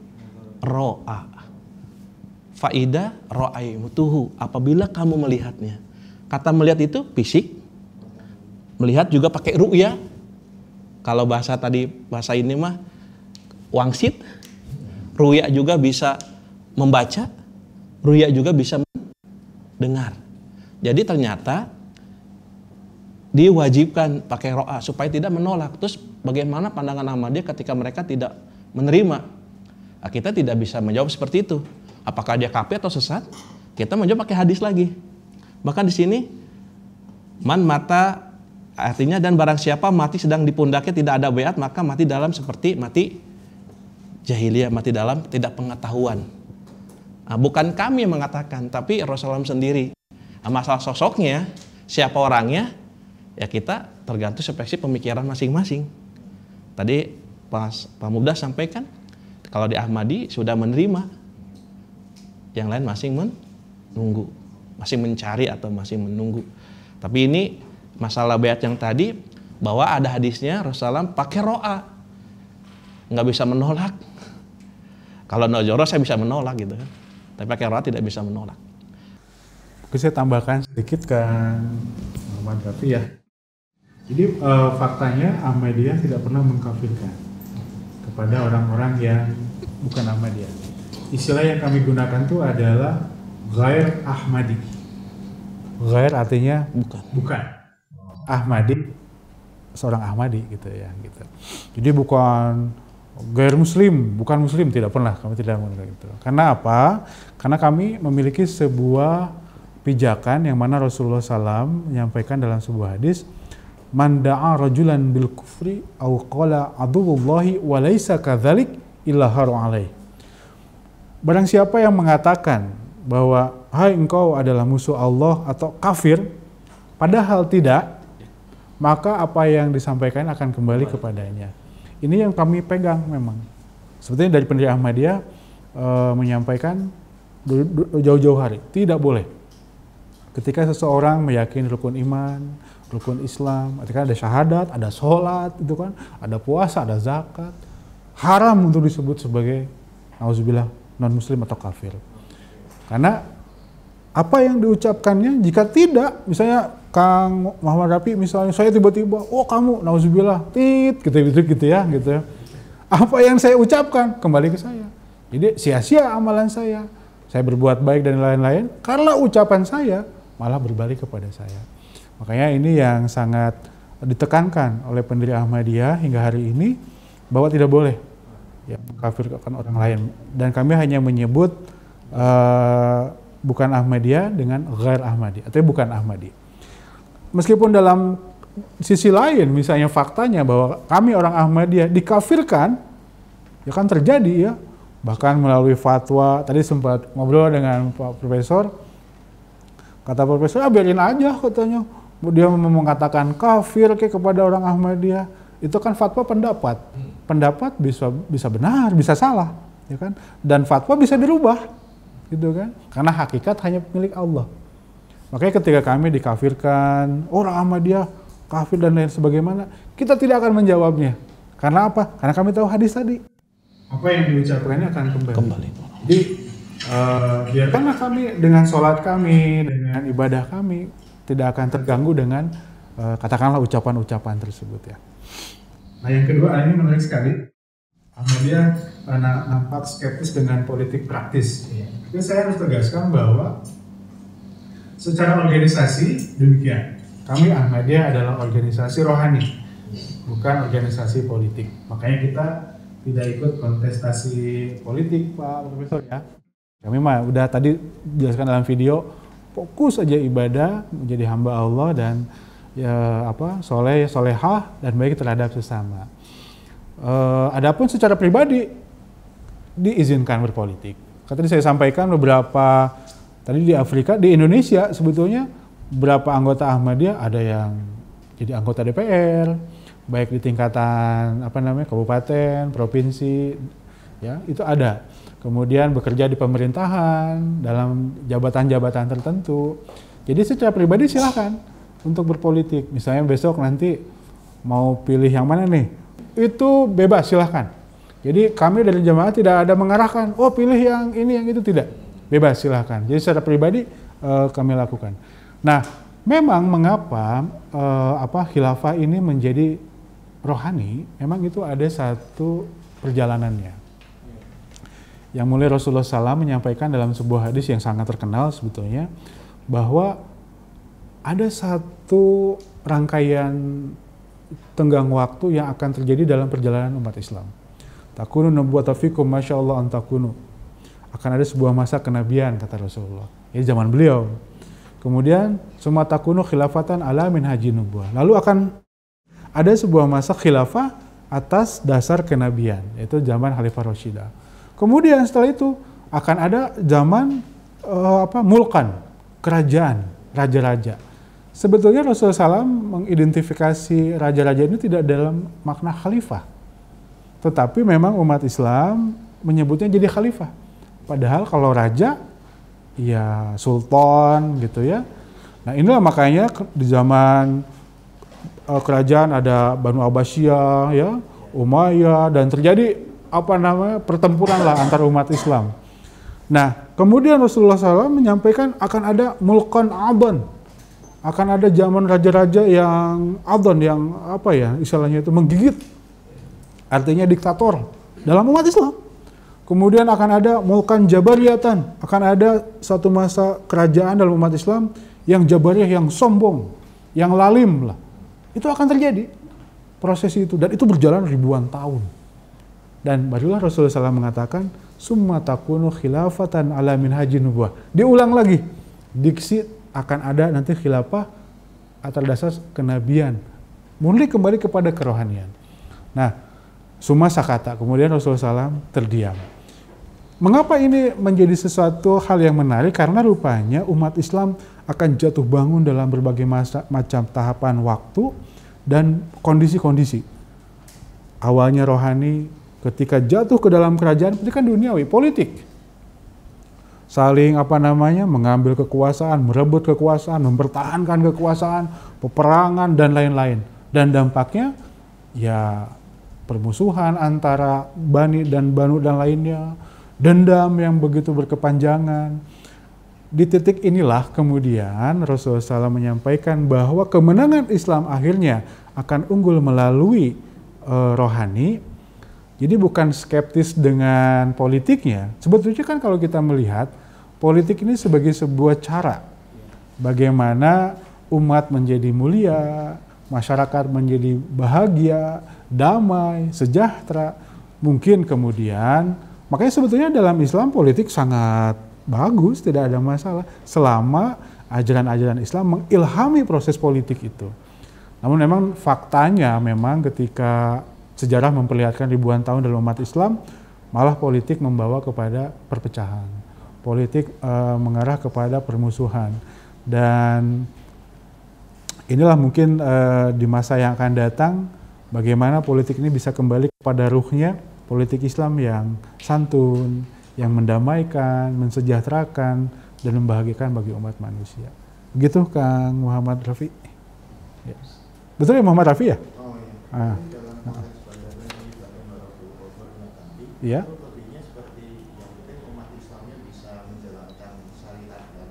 ro'a. Faida ro'aimutuhu. Apabila kamu melihatnya. Kata melihat itu fisik. Melihat juga pakai ru'ya. Kalau bahasa tadi, bahasa ini mah wangsit. Ru'ya juga bisa membaca. Ru'ya juga bisa mendengar. Jadi ternyata diwajibkan pakai ro'a supaya tidak menolak. Terus bagaimana pandangan Ahmadiyah ketika mereka tidak menerima? Nah, kita tidak bisa menjawab seperti itu. Apakah dia kafir atau sesat? Kita menjawab pakai hadis lagi. Bahkan di sini man mata artinya dan barang siapa mati sedang di pundaknya tidak ada baiat maka mati dalam seperti mati jahiliyah, mati dalam tidak pengetahuan. Nah, bukan kami yang mengatakan, tapi Rasulullah sendiri. Nah, masalah sosoknya, siapa orangnya, ya kita tergantung spesifik pemikiran masing-masing. Tadi Pak Mubda sampaikan, kalau di Ahmadi sudah menerima, yang lain masih menunggu, masih mencari atau masih menunggu. Tapi ini masalah baiat yang tadi, bahwa ada hadisnya Rasulullah pakai ro'a, nggak bisa menolak. Kalau nojoro saya bisa menolak gitu kan, tapi pakai ro'a tidak bisa menolak. Oke, saya tambahkan sedikit kan Muhammad Rafi ya. Jadi faktanya Ahmadiyah tidak pernah mengkafirkan kepada orang-orang yang bukan Ahmadiyah. Istilah yang kami gunakan itu adalah ghair Ahmadi. Ghair artinya bukan. Ahmadi seorang Ahmadi gitu ya gitu. Jadi bukan ghair muslim, bukan muslim, tidak pernah, kami tidak menggunakan itu. Karena apa? Karena kami memiliki sebuah pijakan yang mana Rasulullah SAW menyampaikan dalam sebuah hadis, man da'a rajulan bil kufri aw qala adullahi wa laisa kadzalik illa haru alaih. Barang siapa yang mengatakan bahwa hai engkau adalah musuh Allah atau kafir padahal tidak, maka apa yang disampaikan akan kembali kepadanya. Ini yang kami pegang memang. Sepertinya dari pendiri Ahmadiyah menyampaikan jauh-jauh hari, tidak boleh. Ketika seseorang meyakini rukun iman, rukun Islam, ketika ada syahadat, ada sholat, itu kan, ada puasa, ada zakat, haram untuk disebut sebagai nauzubillah non-muslim atau kafir. Karena apa yang diucapkannya jika tidak, misalnya Kang Muhammad Rafi misalnya saya tiba-tiba, oh kamu nauzubillah, gitu ya. Apa yang saya ucapkan kembali ke saya. Jadi sia-sia amalan saya berbuat baik dan lain-lain karena ucapan saya malah berbalik kepada saya. Makanya ini yang sangat ditekankan oleh pendiri Ahmadiyah hingga hari ini bahwa tidak boleh ya, mengkafirkan orang lain. Dan kami hanya menyebut bukan Ahmadiyah dengan ghair Ahmadi, atau bukan Ahmadi. Meskipun dalam sisi lain, misalnya faktanya bahwa kami orang Ahmadiyah dikafirkan, ya kan terjadi ya, bahkan melalui fatwa. Tadi sempat ngobrol dengan Pak Profesor, kata Profesor, biarin aja katanya, dia mengatakan kafir kepada orang Ahmadiyah, itu kan fatwa pendapat. Pendapat bisa benar, bisa salah, ya kan? Dan fatwa bisa dirubah, gitu kan? Karena hakikat hanya milik Allah. Makanya ketika kami dikafirkan, orang Ahmadiyah kafir dan lain sebagaimana, kita tidak akan menjawabnya. Karena apa? Karena kami tahu hadis tadi. Apa yang diucapkannya akan kembali. Jadi biarkanlah kami dengan sholat kami, dengan ibadah kami tidak akan terganggu dengan katakanlah ucapan-ucapan tersebut ya. Nah yang kedua, ini menarik sekali. Ahmadiyah nampak skeptis dengan politik praktis. Tapi saya harus tegaskan bahwa secara organisasi demikian. Kami Ahmadiyah adalah organisasi rohani, bukan organisasi politik. Makanya kita tidak ikut kontestasi politik, Pak Profesor ya. Kami mah udah tadi jelaskan dalam video, fokus aja ibadah, menjadi hamba Allah dan ya soleh, solehah dan baik terhadap sesama. Adapun secara pribadi diizinkan berpolitik. Tadi saya sampaikan beberapa tadi di Afrika, di Indonesia sebetulnya berapa anggota Ahmadiyah ada yang jadi anggota DPR, baik di tingkatan kabupaten, provinsi, ya itu ada. Kemudian bekerja di pemerintahan dalam jabatan-jabatan tertentu. Jadi secara pribadi silahkan untuk berpolitik. Misalnya besok nanti mau pilih yang mana nih, itu bebas silahkan. Jadi kami dari jamaah tidak ada mengarahkan, oh pilih yang ini yang itu, tidak. Bebas silahkan. Jadi secara pribadi kami lakukan. Nah, memang mengapa khilafah ini menjadi rohani? Memang itu ada satu perjalanannya. Yang mulai Rasulullah SAW menyampaikan dalam sebuah hadis yang sangat terkenal sebetulnya, bahwa ada satu rangkaian tenggang waktu yang akan terjadi dalam perjalanan umat Islam. Takunu nubuwwata fikum masyaallah an takunu. Akan ada sebuah masa kenabian kata Rasulullah. Ini zaman beliau. Kemudian summa takunu khilafatan ala minhajin nubuwah. Lalu akan ada sebuah masa khilafah atas dasar kenabian, yaitu zaman Khalifah Rashidah. Kemudian setelah itu akan ada zaman mulkan, kerajaan, raja-raja. Sebetulnya Rasulullah SAW mengidentifikasi raja-raja ini tidak dalam makna khalifah. Tetapi memang umat Islam menyebutnya jadi khalifah. Padahal kalau raja, ya sultan gitu ya. Nah inilah makanya di zaman kerajaan ada Banu Abbasiyah, ya, Umayyah, dan terjadi pertempuran lah antar umat Islam. Nah kemudian Rasulullah SAW menyampaikan akan ada mulkan adhan, akan ada zaman raja-raja yang adhan, yang istilahnya itu menggigit, artinya diktator dalam umat Islam. Kemudian akan ada mulkan jabariyatan, akan ada satu masa kerajaan dalam umat Islam yang jabariyah, yang sombong, yang lalim lah. Itu akan terjadi proses itu, dan itu berjalan ribuan tahun. Dan barulah Rasulullah SAW mengatakan summa takunu khilafatan ala minhajin nubuwah. Diulang lagi, diksi akan ada nanti khilafah atas dasar kenabian, mulai kembali kepada kerohanian. Nah, summa sakata, kemudian Rasulullah SAW terdiam. Mengapa ini menjadi sesuatu hal yang menarik? Karena rupanya umat Islam akan jatuh bangun dalam berbagai macam tahapan waktu dan kondisi-kondisi. Awalnya rohani, ketika jatuh ke dalam kerajaan, itu kan duniawi, politik. Saling mengambil kekuasaan, merebut kekuasaan, mempertahankan kekuasaan, peperangan dan lain-lain. Dan dampaknya ya permusuhan antara Bani dan Banu dan lainnya, dendam yang begitu berkepanjangan. Di titik inilah kemudian Rasulullah SAW menyampaikan bahwa kemenangan Islam akhirnya akan unggul melalui rohani. Jadi bukan skeptis dengan politiknya. Sebetulnya kan kalau kita melihat politik ini sebagai sebuah cara bagaimana umat menjadi mulia, masyarakat menjadi bahagia, damai, sejahtera. mungkin kemudian, makanya sebetulnya dalam Islam politik sangat bagus, tidak ada masalah selama ajaran-ajaran Islam mengilhami proses politik itu. Namun memang faktanya memang ketika sejarah memperlihatkan ribuan tahun dalam umat Islam, malah politik membawa kepada perpecahan. Politik mengarah kepada permusuhan. Dan inilah mungkin di masa yang akan datang, bagaimana politik ini bisa kembali kepada ruhnya, politik Islam yang santun, yang mendamaikan, mensejahterakan, dan membahagiakan bagi umat manusia. Begitu Kang Muhammad Rafi? Ya. Betul ya Muhammad Rafi ya? Oh iya. Ah. Iya. Lebihnya seperti yang penting umat Islamnya bisa menjalankan syariat dan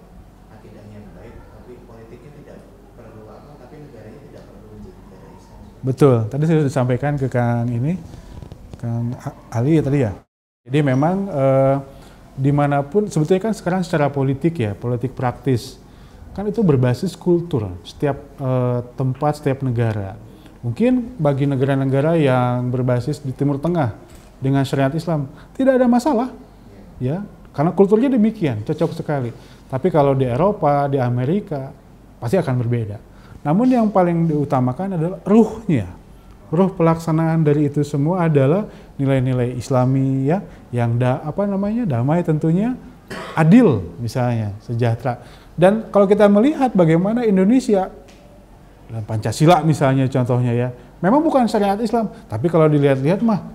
akidahnya yang baik, tapi politiknya tidak perlu apa, tapi negaranya tidak perlu menjadi negara Islam. Betul. Tadi saya sudah disampaikan ke Kang Ali tadi ya. Jadi memang dimanapun sebetulnya kan sekarang secara politik ya, politik praktis kan itu berbasis kultur. Setiap tempat, setiap negara. Mungkin bagi negara-negara yang berbasis di Timur Tengah dengan syariat Islam tidak ada masalah, ya, karena kulturnya demikian, cocok sekali. Tapi kalau di Eropa, di Amerika pasti akan berbeda. Namun yang paling diutamakan adalah ruhnya. Ruh pelaksanaan dari itu semua adalah nilai-nilai Islami ya, yang damai tentunya, adil misalnya, sejahtera. Dan kalau kita melihat bagaimana Indonesia dalam Pancasila misalnya contohnya ya, memang bukan syariat Islam, tapi kalau dilihat-lihat mah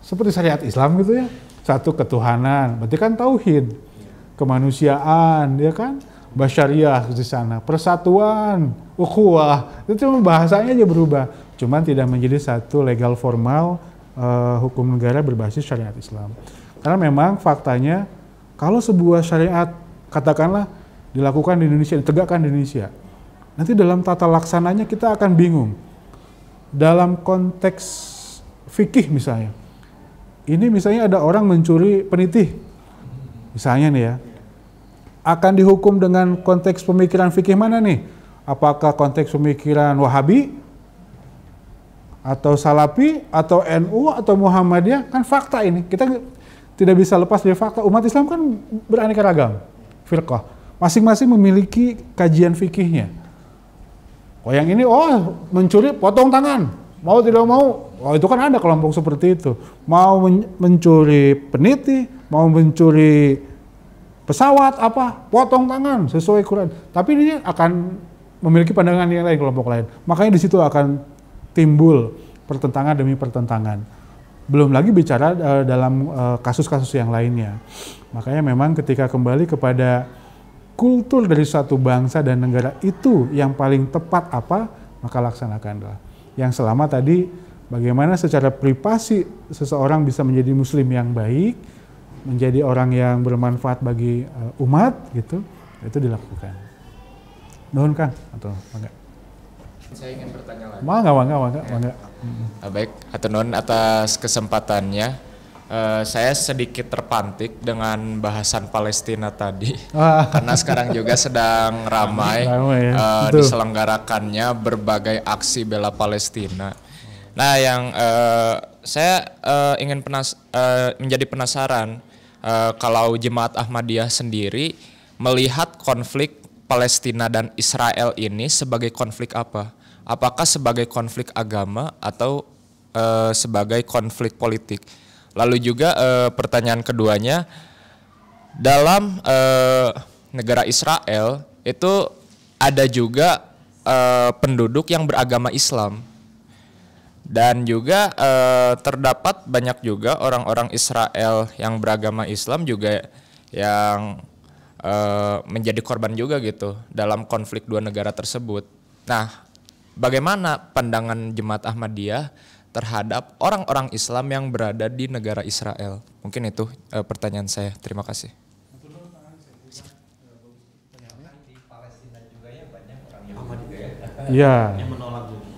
seperti syariat Islam gitu ya. Satu ketuhanan, berarti kan tauhid, kemanusiaan, ya kan, basyariah di sana, persatuan, ukhuwah, itu cuma bahasanya aja berubah. Cuman tidak menjadi satu legal formal hukum negara berbasis syariat Islam. Karena memang faktanya kalau sebuah syariat katakanlah dilakukan di Indonesia, ditegakkan di Indonesia, nanti dalam tata laksananya kita akan bingung. Dalam konteks fikih misalnya, ini misalnya ada orang mencuri penitih, misalnya nih ya, akan dihukum dengan konteks pemikiran fikih mana nih? Apakah konteks pemikiran Wahabi, atau Salafi, atau NU, atau Muhammadiyah? Kan fakta ini, kita tidak bisa lepas dari fakta. Umat Islam kan beraneka ragam, firqah. Masing-masing memiliki kajian fikihnya. Oh yang ini, mencuri potong tangan, mau tidak mau. Oh itu kan ada kelompok seperti itu. Mau mencuri peniti, mau mencuri pesawat apa, potong tangan sesuai Quran. Tapi ini akan memiliki pandangan yang lain, kelompok lain. Makanya di situ akan timbul pertentangan demi pertentangan. Belum lagi bicara dalam kasus-kasus yang lainnya. Makanya memang ketika kembali kepada kultur dari satu bangsa dan negara itu yang paling tepat apa, maka laksanakanlah. Yang selama tadi bagaimana secara privasi seseorang bisa menjadi muslim yang baik, menjadi orang yang bermanfaat bagi umat gitu, itu dilakukan. Nuhun Kang atau enggak? Saya ingin bertanya lagi. Mangga. Baik, hatur nuhun atas kesempatannya. Saya sedikit terpantik dengan bahasan Palestina tadi, karena sekarang juga sedang ramai ya. Diselenggarakannya berbagai aksi bela Palestina. Nah, yang saya ingin menjadi penasaran kalau Jemaat Ahmadiyah sendiri melihat konflik Palestina dan Israel ini sebagai konflik apa? Apakah sebagai konflik agama atau sebagai konflik politik? Lalu juga pertanyaan keduanya, dalam negara Israel itu ada juga penduduk yang beragama Islam. Dan juga terdapat banyak juga orang-orang Israel yang beragama Islam juga yang menjadi korban juga gitu dalam konflik dua negara tersebut. Nah, bagaimana pandangan Jemaat Ahmadiyah terhadap orang-orang Islam yang berada di negara Israel? Mungkin itu pertanyaan saya. Terima kasih. Iya.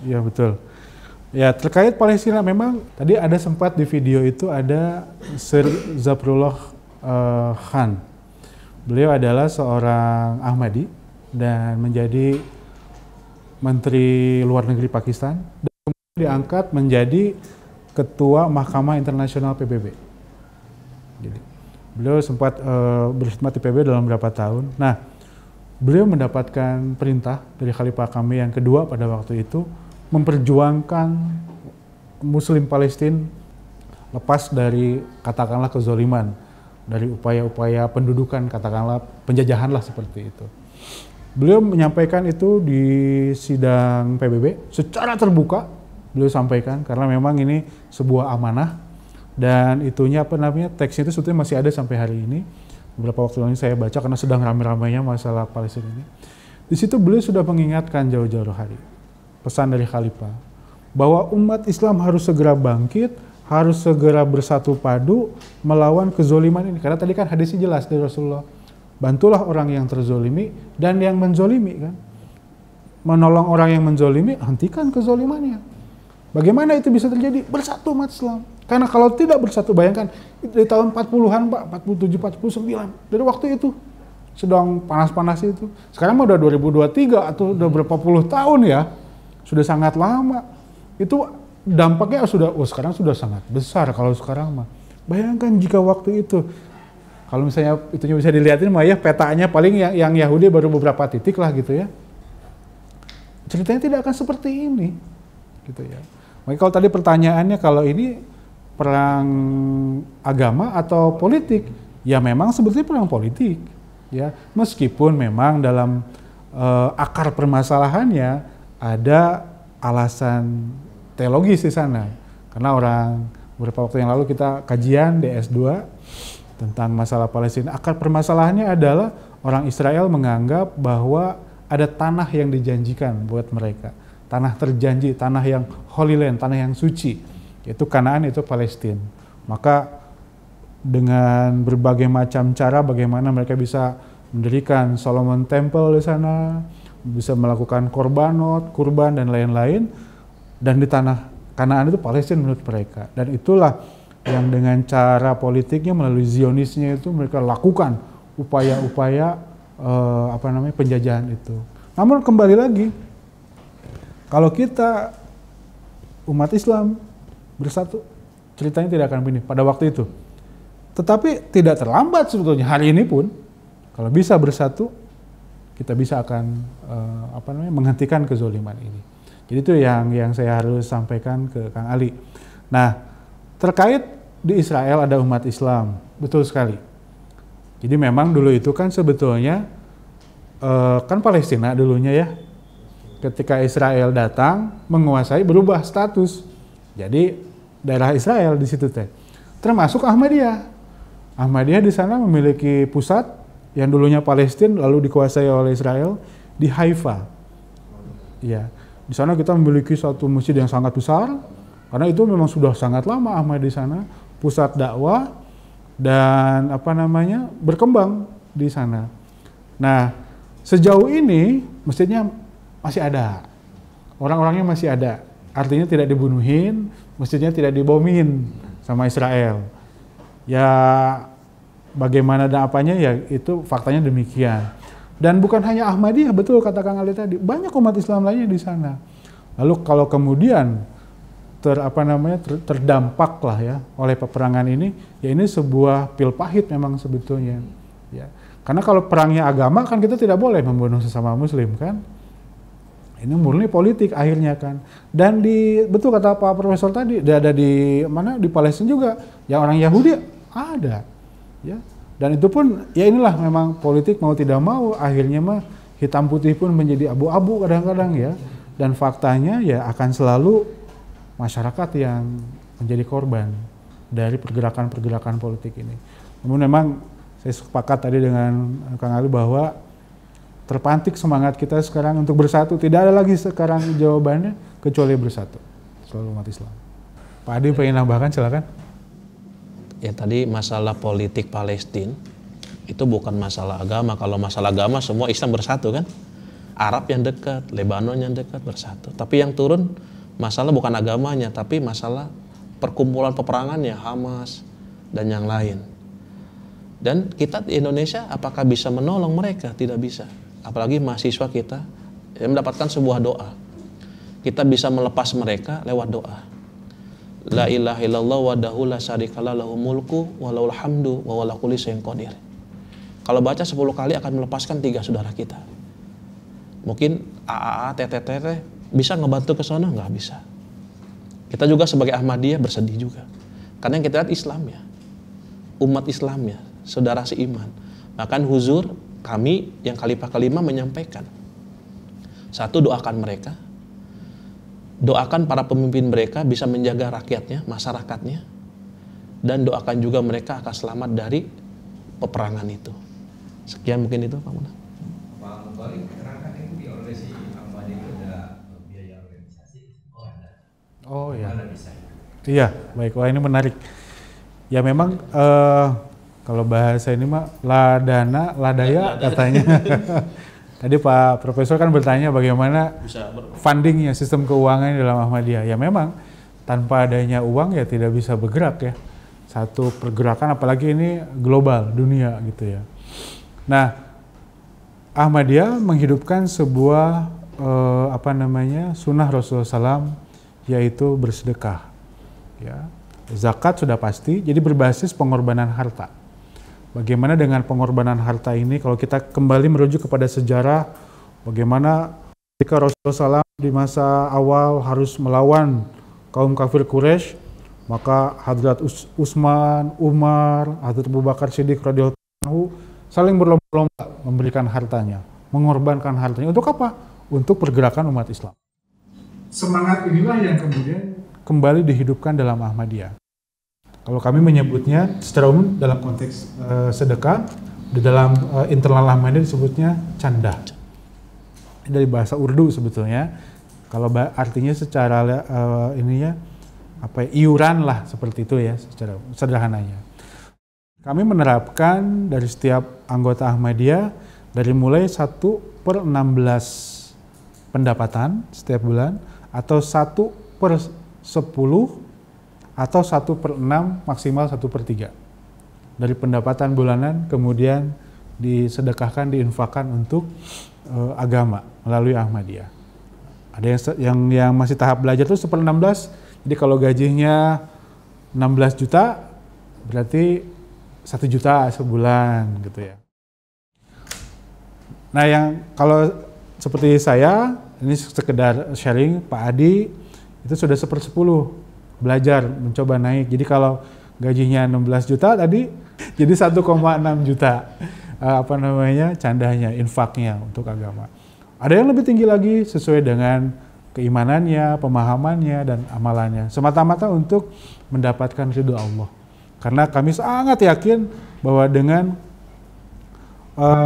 Iya betul. Ya terkait Palestina memang tadi ada sempat di video itu ada Sir Zabrullah Khan. Beliau adalah seorang Ahmadi dan menjadi Menteri Luar Negeri Pakistan dan kemudian diangkat menjadi Ketua Mahkamah Internasional PBB. Jadi, beliau sempat berkhidmat di PBB dalam beberapa tahun. Nah, beliau mendapatkan perintah dari Khalifah kami yang kedua pada waktu itu memperjuangkan Muslim Palestina lepas dari katakanlah kezoliman, dari upaya-upaya pendudukan, katakanlah penjajahan lah seperti itu. Beliau menyampaikan itu di sidang PBB secara terbuka. Beliau sampaikan karena memang ini sebuah amanah dan itunya teks itu sebetulnya masih ada sampai hari ini. Beberapa waktu lalu saya baca karena sedang ramai-ramainya masalah Palestina ini. Di situ beliau sudah mengingatkan jauh-jauh hari pesan dari Khalifah bahwa umat Islam harus segera bangkit, harus segera bersatu padu melawan kezoliman ini. Karena tadi kan hadisnya jelas dari Rasulullah, bantulah orang yang terzolimi dan yang menzolimi kan. Menolong orang yang menzolimi, hentikan kezolimannya. Bagaimana itu bisa terjadi? Bersatu umat Islam. Karena kalau tidak bersatu, bayangkan dari tahun 40-an Pak, 47, 49, dari waktu itu sedang panas-panas itu. Sekarang udah 2023 atau udah berapa puluh tahun ya, sudah sangat lama. Itu dampaknya sekarang sudah sangat besar kalau sekarang mah. Bayangkan jika waktu itu, kalau misalnya itunya bisa dilihatin mah ya petanya paling yang Yahudi baru beberapa titik lah gitu ya. Ceritanya tidak akan seperti ini, gitu ya. Makanya kalau tadi pertanyaannya kalau ini perang agama atau politik, ya memang sebetulnya perang politik, ya. Meskipun memang dalam akar permasalahannya ada alasan teologis di sana. Karena beberapa waktu yang lalu kita kajian di S2 tentang masalah Palestina. Akar permasalahannya adalah orang Israel menganggap bahwa ada tanah yang dijanjikan buat mereka. Tanah terjanji, tanah yang Holy Land, tanah yang suci. Yaitu Kanaan, itu Palestina. Maka dengan berbagai macam cara bagaimana mereka bisa mendirikan Solomon Temple di sana, bisa melakukan kurban dan lain-lain. Dan di tanah Kanaan itu Palestina menurut mereka. Dan itulah yang dengan cara politiknya melalui Zionisnya itu mereka lakukan upaya-upaya penjajahan itu. Namun kembali lagi, kalau kita umat Islam bersatu, ceritanya tidak akan begini pada waktu itu. Tetapi tidak terlambat sebetulnya hari ini pun, kalau bisa bersatu, kita bisa akan menghentikan kezoliman ini. Jadi itu yang saya harus sampaikan ke Kang Ali. Nah, terkait di Israel ada umat Islam, betul sekali. Jadi memang dulu itu kan sebetulnya kan Palestina dulunya ya. Ketika Israel datang menguasai berubah status. Jadi daerah Israel di situ teh. Termasuk Ahmadiyah. Ahmadiyah di sana memiliki pusat yang dulunya Palestina lalu dikuasai oleh Israel di Haifa. Ya. Di sana kita memiliki satu masjid yang sangat besar karena itu memang sudah sangat lama Ahmad di sana, pusat dakwah dan berkembang di sana. Nah, sejauh ini masjidnya masih ada, orang-orangnya masih ada, artinya tidak dibunuhin, masjidnya tidak dibomin sama Israel. Ya bagaimana dan apanya ya itu faktanya demikian. Dan bukan hanya Ahmadiyah, betul kata Kang Ali tadi, banyak umat Islam lainnya di sana. Lalu kalau kemudian terdampak lah ya oleh peperangan ini, ya ini sebuah pil pahit memang sebetulnya. Ya. Karena kalau perangnya agama kan kita tidak boleh membunuh sesama Muslim kan. Ini murni politik akhirnya kan. Dan betul kata Pak Profesor tadi, ada di Palestina juga, yang orang Yahudi ada, ya. Dan itu pun ya inilah memang politik mau tidak mau akhirnya mah hitam putih pun menjadi abu-abu kadang-kadang ya. Dan faktanya ya akan selalu masyarakat yang menjadi korban dari pergerakan-pergerakan politik ini. Namun memang saya sepakat tadi dengan Kang Ali bahwa terpantik semangat kita sekarang untuk bersatu. Tidak ada lagi sekarang jawabannya kecuali bersatu. Selalu umat Islam. Pak Adi pengen nambahkan, silakan. Ya tadi masalah politik Palestina itu bukan masalah agama. Kalau masalah agama semua Islam bersatu kan. Arab yang dekat, Lebanon yang dekat bersatu. Tapi yang turun masalah bukan agamanya, tapi masalah perkumpulan peperangannya, Hamas dan yang lain. Dan kita di Indonesia apakah bisa menolong mereka? Tidak bisa. Apalagi mahasiswa kita yang mendapatkan sebuah doa. Kita bisa melepas mereka lewat doa. La ilaha illallah wahdahu la syarikalah lahul mulku wa lahul hamdu wa huwa ala kulli syai'in qadir. Kalau baca 10 kali akan melepaskan 3 saudara kita. Mungkin AAA, TTT bisa ngebantu ke sana? Nggak bisa. Kita juga sebagai Ahmadiyah bersedih juga. Karena yang kita lihat Islamnya, umat Islamnya, saudara seiman. Bahkan huzur kami yang khalifah kelima menyampaikan. Satu, doakan mereka. Doakan para pemimpin mereka bisa menjaga rakyatnya, masyarakatnya. Dan doakan juga mereka akan selamat dari peperangan itu. Sekian mungkin itu Pak Munah. Pak Mubalik, kerangka itu di organisasi Ahmadiyah itu ada biaya organisasi? Oh ada. Oh ya. Mana bisa? Iya, baik. Wah ini menarik. Ya memang kalau bahasa ini mah ladana, ladaya katanya. Tadi Pak Profesor kan bertanya bagaimana fundingnya, sistem keuangan dalam Ahmadiyah. Ya memang tanpa adanya uang ya tidak bisa bergerak ya. Satu pergerakan apalagi ini global, dunia gitu ya. Nah, Ahmadiyah menghidupkan sebuah sunnah Rasulullah SAW, yaitu bersedekah. Ya, zakat sudah pasti, jadi berbasis pengorbanan harta. Bagaimana dengan pengorbanan harta ini kalau kita kembali merujuk kepada sejarah bagaimana ketika Rasulullah SAW di masa awal harus melawan kaum kafir Quraisy, maka Hadrat Utsman, Umar, Hadrat Abu Bakar Siddiq radhiyallahu anhu saling berlomba-lomba memberikan hartanya, mengorbankan hartanya. Untuk apa? Untuk pergerakan umat Islam. Semangat inilah yang kemudian kembali dihidupkan dalam Ahmadiyah. Kalau kami menyebutnya secara umum dalam konteks sedekah, di dalam internal Ahmadiyah disebutnya canda. Dari bahasa Urdu sebetulnya. Kalau artinya secara iuran lah seperti itu ya, secara sederhananya. Kami menerapkan dari setiap anggota Ahmadiyah dari mulai 1/16 pendapatan setiap bulan atau 1/10 atau 1/6 maksimal 1/3 dari pendapatan bulanan kemudian disedekahkan, diinfakkan untuk agama melalui Ahmadiyah. Ada yang masih tahap belajar itu 1/16, jadi kalau gajinya 16 juta berarti 1 juta sebulan gitu ya. Nah yang kalau seperti saya, ini sekedar sharing, Pak Adi itu sudah 1/10 belajar mencoba naik. Jadi kalau gajinya 16 juta tadi jadi 1,6 juta candanya, infaknya untuk agama. Ada yang lebih tinggi lagi sesuai dengan keimanannya, pemahamannya dan amalannya. Semata-mata untuk mendapatkan ridho Allah. Karena kami sangat yakin bahwa dengan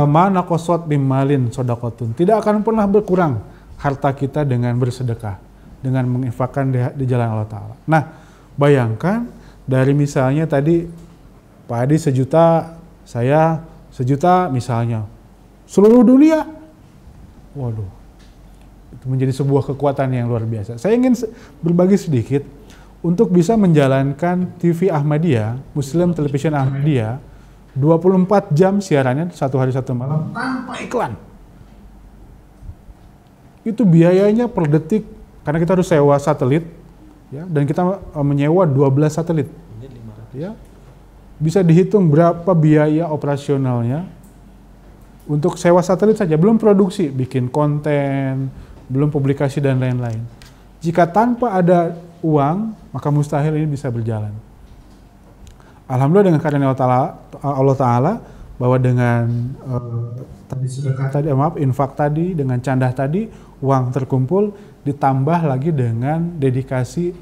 mana qosot bimalin sodakotun, tidak akan pernah berkurang harta kita dengan bersedekah, dengan menginfakkan di jalan Allah Ta'ala. Nah, bayangkan dari misalnya tadi Pak Adi 1 juta, saya 1 juta misalnya, seluruh dunia, waduh, itu menjadi sebuah kekuatan yang luar biasa. Saya ingin berbagi sedikit untuk bisa menjalankan TV Ahmadiyah, Muslim Television Ahmadiyah, 24 jam siarannya 1 hari 1 malam tanpa iklan. Itu biayanya per detik, karena kita harus sewa satelit, ya, dan kita menyewa 12 satelit. Ya, bisa dihitung berapa biaya operasionalnya untuk sewa satelit saja, belum produksi, bikin konten, belum publikasi dan lain-lain. Jika tanpa ada uang, maka mustahil ini bisa berjalan. Alhamdulillah dengan karunia Allah Ta'ala, bahwa dengan infak tadi, dengan candah tadi, uang terkumpul, ditambah lagi dengan dedikasi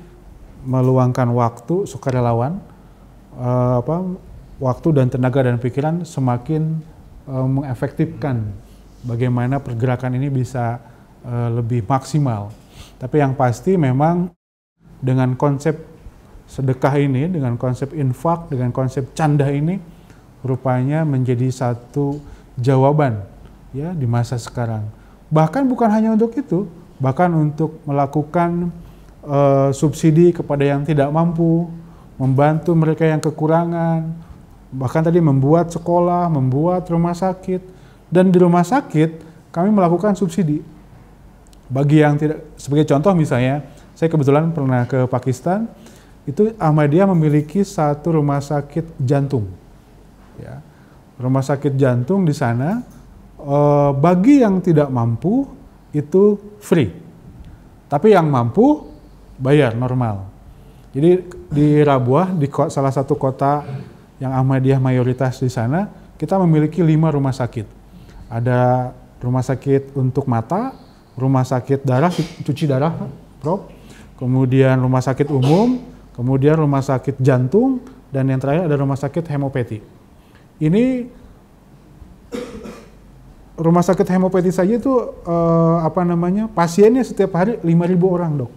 meluangkan waktu, sukarelawan, waktu dan tenaga dan pikiran semakin mengefektifkan bagaimana pergerakan ini bisa lebih maksimal. Tapi yang pasti memang dengan konsep sedekah ini, dengan konsep infak, dengan konsep candah ini, rupanya menjadi satu jawaban ya di masa sekarang. Bahkan bukan hanya untuk itu, bahkan untuk melakukan subsidi kepada yang tidak mampu, membantu mereka yang kekurangan, bahkan tadi membuat sekolah, membuat rumah sakit, dan di rumah sakit kami melakukan subsidi. Bagi yang tidak, sebagai contoh misalnya, saya kebetulan pernah ke Pakistan, itu Ahmadiyah memiliki satu rumah sakit jantung. Ya. Rumah sakit jantung di sana bagi yang tidak mampu itu free. Tapi yang mampu bayar normal. Jadi di Rabuah, di salah satu kota yang Ahmadiyah mayoritas di sana, kita memiliki 5 rumah sakit. Ada rumah sakit untuk mata, rumah sakit darah, cuci darah, Prof. Kemudian rumah sakit umum, kemudian rumah sakit jantung, dan yang terakhir ada rumah sakit hemopati. Ini rumah sakit hemopati saja itu pasiennya setiap hari 5.000 orang, Dok.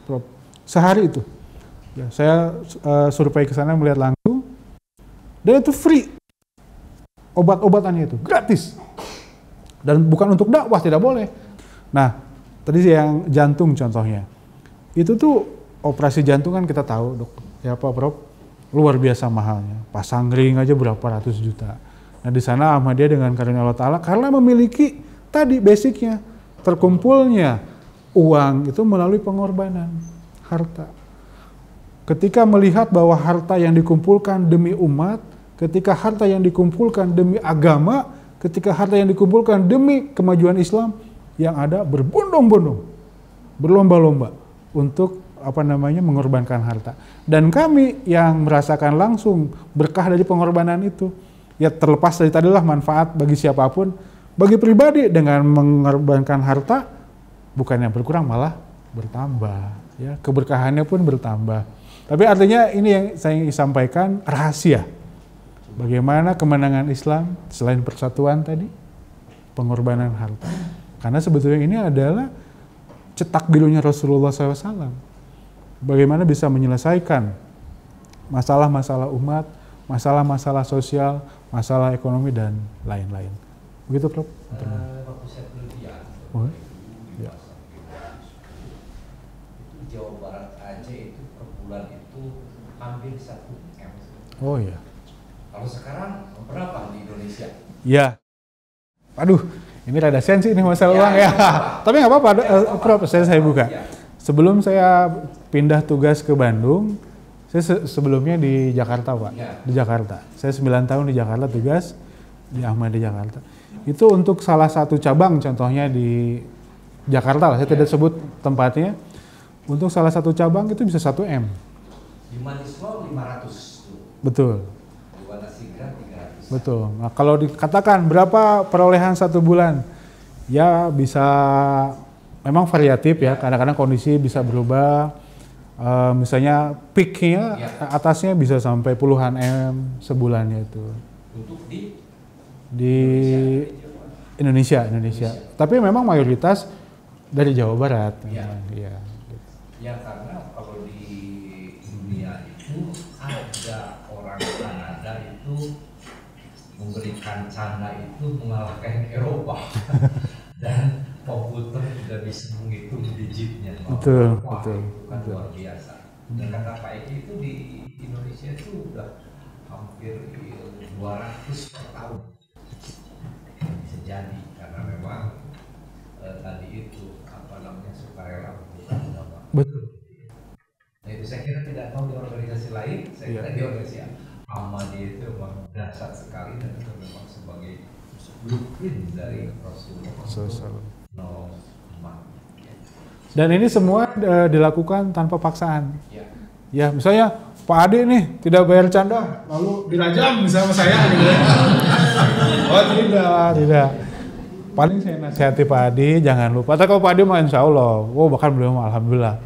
Prof. Sehari itu. Ya, saya survei ke sana melihat langsung, dan itu free. Obat-obatannya itu gratis. Dan bukan untuk dakwah, tidak boleh. Nah, tadi yang jantung contohnya. Itu tuh operasi jantung kan kita tahu, Dok. Ya Pak Prof, luar biasa mahalnya. Pasang ring aja berapa ratus juta. Nah, di sana Ahmadiyah dengan karunia Allah Ta'ala karena memiliki tadi basicnya, terkumpulnya uang itu melalui pengorbanan harta. Ketika melihat bahwa harta yang dikumpulkan demi umat, ketika harta yang dikumpulkan demi agama, ketika harta yang dikumpulkan demi kemajuan Islam, yang ada berbondong-bondong, berlomba-lomba untuk mengorbankan harta. Dan kami yang merasakan langsung berkah dari pengorbanan itu, ya terlepas dari tadilah manfaat bagi siapapun, bagi pribadi dengan mengorbankan harta, bukannya berkurang malah bertambah, ya keberkahannya pun bertambah. Tapi artinya ini yang saya ingin sampaikan, rahasia. Bagaimana kemenangan Islam selain persatuan tadi, pengorbanan harta. Karena sebetulnya ini adalah cetak birunya Rasulullah SAW. Bagaimana bisa menyelesaikan masalah-masalah umat, masalah-masalah sosial, masalah ekonomi, dan lain-lain. Begitu, Prof? Waktu saya penelitian, Ya. Jawa Barat aja itu per bulan itu hampir 1 M. Oh iya. Kalau sekarang berapa di Indonesia? Ya. Aduh, ini rada sensi nih masalah uang ya. Tapi nggak apa-apa, Prof, saya buka. Sebelum saya pindah tugas ke Bandung, saya sebelumnya di Jakarta, Pak. Di Jakarta. Saya 9 tahun di Jakarta tugas di Ahmadiyah Jakarta. Itu untuk salah satu cabang, contohnya di Jakarta lah, saya tidak sebut tempatnya. Untuk salah satu cabang itu bisa 1 M. Di Manislo 500. Betul. Di Wanasigra 300. Betul. Nah, kalau dikatakan berapa perolehan 1 bulan, ya bisa memang variatif ya. Kadang-kadang kondisi bisa berubah. Misalnya peaknya atasnya bisa sampai puluhan M sebulannya itu. Untuk di Indonesia. Tapi memang mayoritas dari Jawa Barat. Ya. Ya. Ya karena kalau di dunia itu ada orang Kanada itu memberikan canda itu mengalahkan Eropa dan komputer tidak bisa menghitung digitnya. Betul, Wah, betul. Itu kan luar biasa. Dan kata Pak Eki itu di Indonesia itu udah hampir 200 per tahun bisa jadi karena memang tadi itu sukarela bukan agama. Betul. Nah itu saya kira tidak tahu di organisasi lain, saya kira di organisasi Ahmadiyah itu memang dahsyat sekali dan itu memang sebagai blueprint dari Rasulullah. Dan ini semua dilakukan tanpa paksaan. Ya. Ya, misalnya Pak Ade nih tidak bayar canda, lalu dirajam misalnya saya gitu. Oh tidak. Paling saya nasihati Pak Ade, jangan lupa. Tapi kalau Pak Ade mah insya Allah, bahkan beliau mah alhamdulillah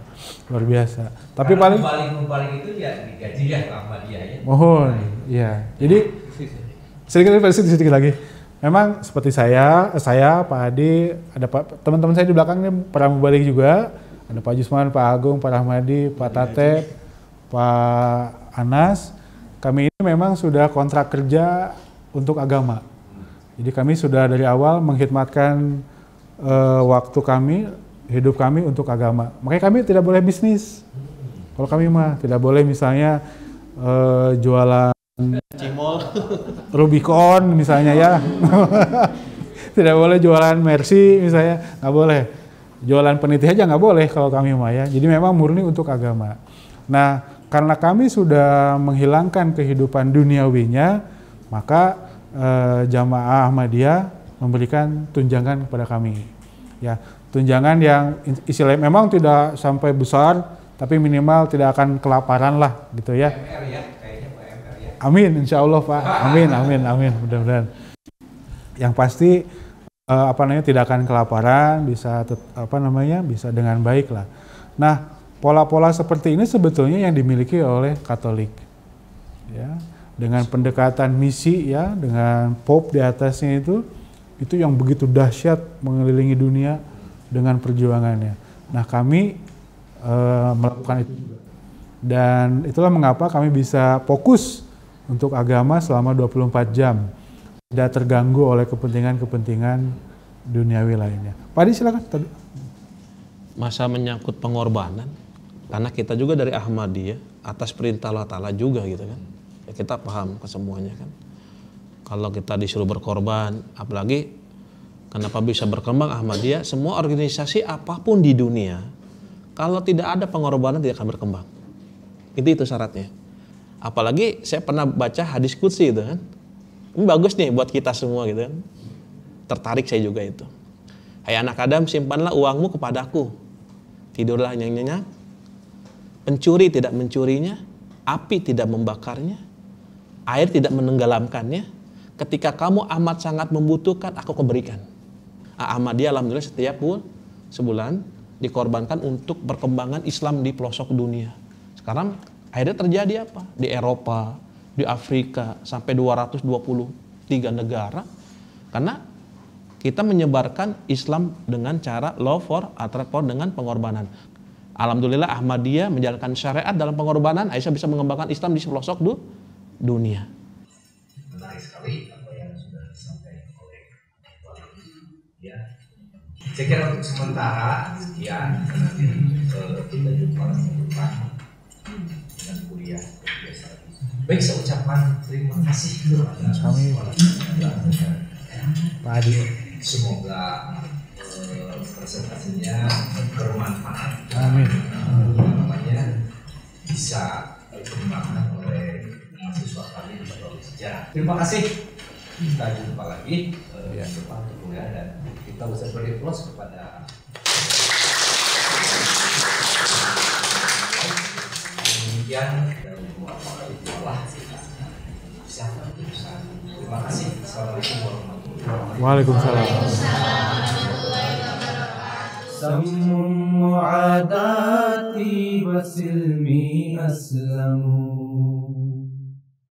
luar biasa. Tapi karena paling itu ya digaji ya Ahmadiyah ya. Mohon, iya. Jadi sedikit lagi. Memang seperti saya Pak Ade, ada teman-teman saya di belakangnya para mubalik juga, ada Pak Jusman, Pak Agung, Pak Rahmadi, Pak Tate, Pak Anas. Kami ini memang sudah kontrak kerja untuk agama. Jadi kami sudah dari awal mengkhidmatkan waktu kami, hidup kami untuk agama. Makanya kami tidak boleh bisnis. Kalau kami mah tidak boleh misalnya jualan Cimol, Rubicon misalnya ya. Tidak boleh jualan Mercy misalnya, nggak boleh. Jualan peniti aja nggak boleh kalau kami mah ya. Jadi memang murni untuk agama. Nah, karena kami sudah menghilangkan kehidupan duniawinya, maka Jamaah Ahmadiyah memberikan tunjangan kepada kami. Ya, tunjangan yang istilahnya memang tidak sampai besar, tapi minimal tidak akan kelaparan lah, gitu ya. PMR ya, kayaknya PMR ya. Amin, insya Allah Pak. Amin, mudah-mudahan. Yang pasti tidak akan kelaparan, bisa bisa dengan baik lah. Nah, pola-pola seperti ini sebetulnya yang dimiliki oleh Katolik, ya, dengan pendekatan misi, ya, dengan Pope di atasnya itu yang begitu dahsyat mengelilingi dunia dengan perjuangannya. Nah, kami melakukan itu juga, dan itulah mengapa kami bisa fokus untuk agama selama 24 jam, tidak terganggu oleh kepentingan-kepentingan duniawi lainnya. Pak Adi, silakan. Masa menyangkut pengorbanan, karena kita juga dari Ahmadiyah atas perintah Allah Ta'ala juga gitu kan. Ya, kita paham kesemuanya kan. Kalau kita disuruh berkorban, apalagi kenapa bisa berkembang Ahmadiyah, semua organisasi apapun di dunia, kalau tidak ada pengorbanan tidak akan berkembang. Itu syaratnya. Apalagi saya pernah baca hadis qudsi itu kan. Ini bagus nih buat kita semua gitu kan. Tertarik saya juga itu. Hai anak Adam, simpanlah uangmu kepadaku. Tidurlah nyenyak. Pencuri tidak mencurinya, api tidak membakarnya, air tidak menenggelamkannya. Ketika kamu amat sangat membutuhkan, aku keberikan. Ahmadiyah alhamdulillah setiap sebulan dikorbankan untuk perkembangan Islam di pelosok dunia. Sekarang akhirnya terjadi apa? Di Eropa, di Afrika, sampai 223 negara. Karena kita menyebarkan Islam dengan cara love for, attract for, dengan pengorbanan. Alhamdulillah Ahmadiyah menjalankan syariat dalam pengorbanan, Aisyah bisa mengembangkan Islam di pelosok dunia. Menarik sekali apa yang sudah disampaikan oleh ya. Saya kira untuk sementara sekian, nanti kita jumpa lagi dengan kuliah biasa. Baik, saya ucapkan terima kasih kepada Pak Adi. Semoga presentasinya bermanfaat. Amin. Bisa dikembangkan oleh mahasiswa kami di Fakultas Sejarah. Terima kasih. Kita jumpa lagi depan untuk kuliah, dan kita bisa beri plus kepada demikian dari Allah. Terima kasih. Assalamualaikum warahmatullahi wabarakatuh. Waalaikumsalam. سم عاداتي وسلمي أسلموا